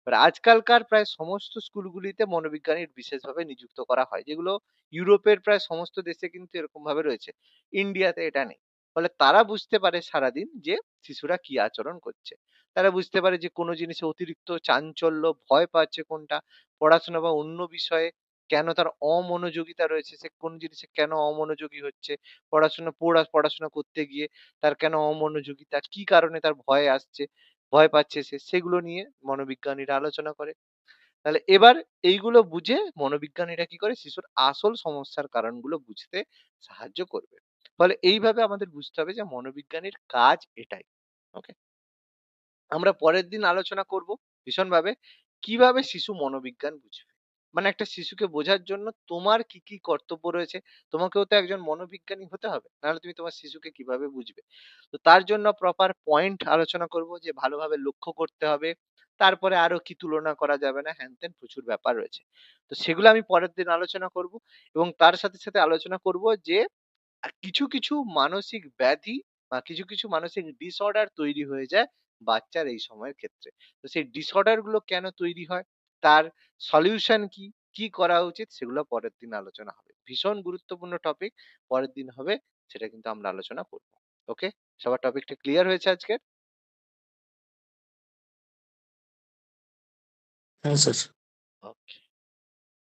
এবার আজকালকার প্রায় সমস্ত স্কুলগুলিতে মনোবিজ্ঞানীর বিশেষভাবে নিযুক্ত করা হয়। যেগুলো ইউরোপের প্রায় সমস্ত দেশে কিন্তু এরকমভাবে রয়েছে। ইন্ডিয়াতে এটা নেই। ফলে তারা বুঝতে পারে সারাদিন যে শিশুরা কি আচরণ করছে। তারা বুঝতে পারে যে কোন জিনিসে অতিরিক্ত চাঞ্চল্য, ভয় পাচ্ছে কোনটা, পড়াশোনা বা অন্য বিষয়ে কেন তার অমনোযোগিতা রয়েছে, সে কোন জিনিসে কেন অমনোযোগী হচ্ছে, পড়াশোনা করতে গিয়ে তার কেন অমনোযোগিতা, কি কারণে তার ভয় আসছে, ভয় পাচ্ছে সে, সেগুলো নিয়ে মনোবিজ্ঞানীরা আলোচনা করে। তাহলে এবার এইগুলো বুঝে মনোবিজ্ঞানীরা কি করে? শিশুর আসল সমস্যার কারণগুলো বুঝতে সাহায্য করবে। ফলে এইভাবে আমাদের বুঝতে হবে যে মনোবিজ্ঞানীর কাজ এটাই। ওকে? আমরা পরের দিন আলোচনা করব ভীষণভাবে কিভাবে শিশু মনোবিজ্ঞান বুঝবে। মানে একটা শিশুকে বোঝার জন্য তোমার কি, কি কর্তব্য রয়েছে? তোমাকেও তো একজন মনোবিজ্ঞানী হতে হবে। নাহলে তুমি তোমার শিশুকে কিভাবে বুঝবে? তো তার জন্য প্রপার পয়েন্ট আলোচনা করব যে ভালোভাবে লক্ষ্য করতে হবে। তারপরে আরো কি তুলনা করা যাবে না, হ্যান-ত্যান প্রচুর ব্যাপার রয়েছে। তো সেগুলো আমি পরের দিন আলোচনা করব এবং তার সাথে আলোচনা করব যে কিছু, কিছু মানসিক ব্যাধি বা কিছু, কিছু মানসিক ডিসঅর্ডার তৈরি হয়ে যায় বাচ্চার এই সময়ের ক্ষেত্রে। তো সেই ডিসঅর্ডার গুলো কেন তৈরি হয়? তার সলিউশন কি? কি করা উচিত? সেগুলো পরের দিন আলোচনা হবে। ভীষণ গুরুত্বপূর্ণ টপিক পরের দিন হবে, সেটা কিন্তু আমরা আলোচনা করব। ওকে? সবার টপিকটা ক্লিয়ার হয়েছে আজকের? হ্যাঁ স্যার।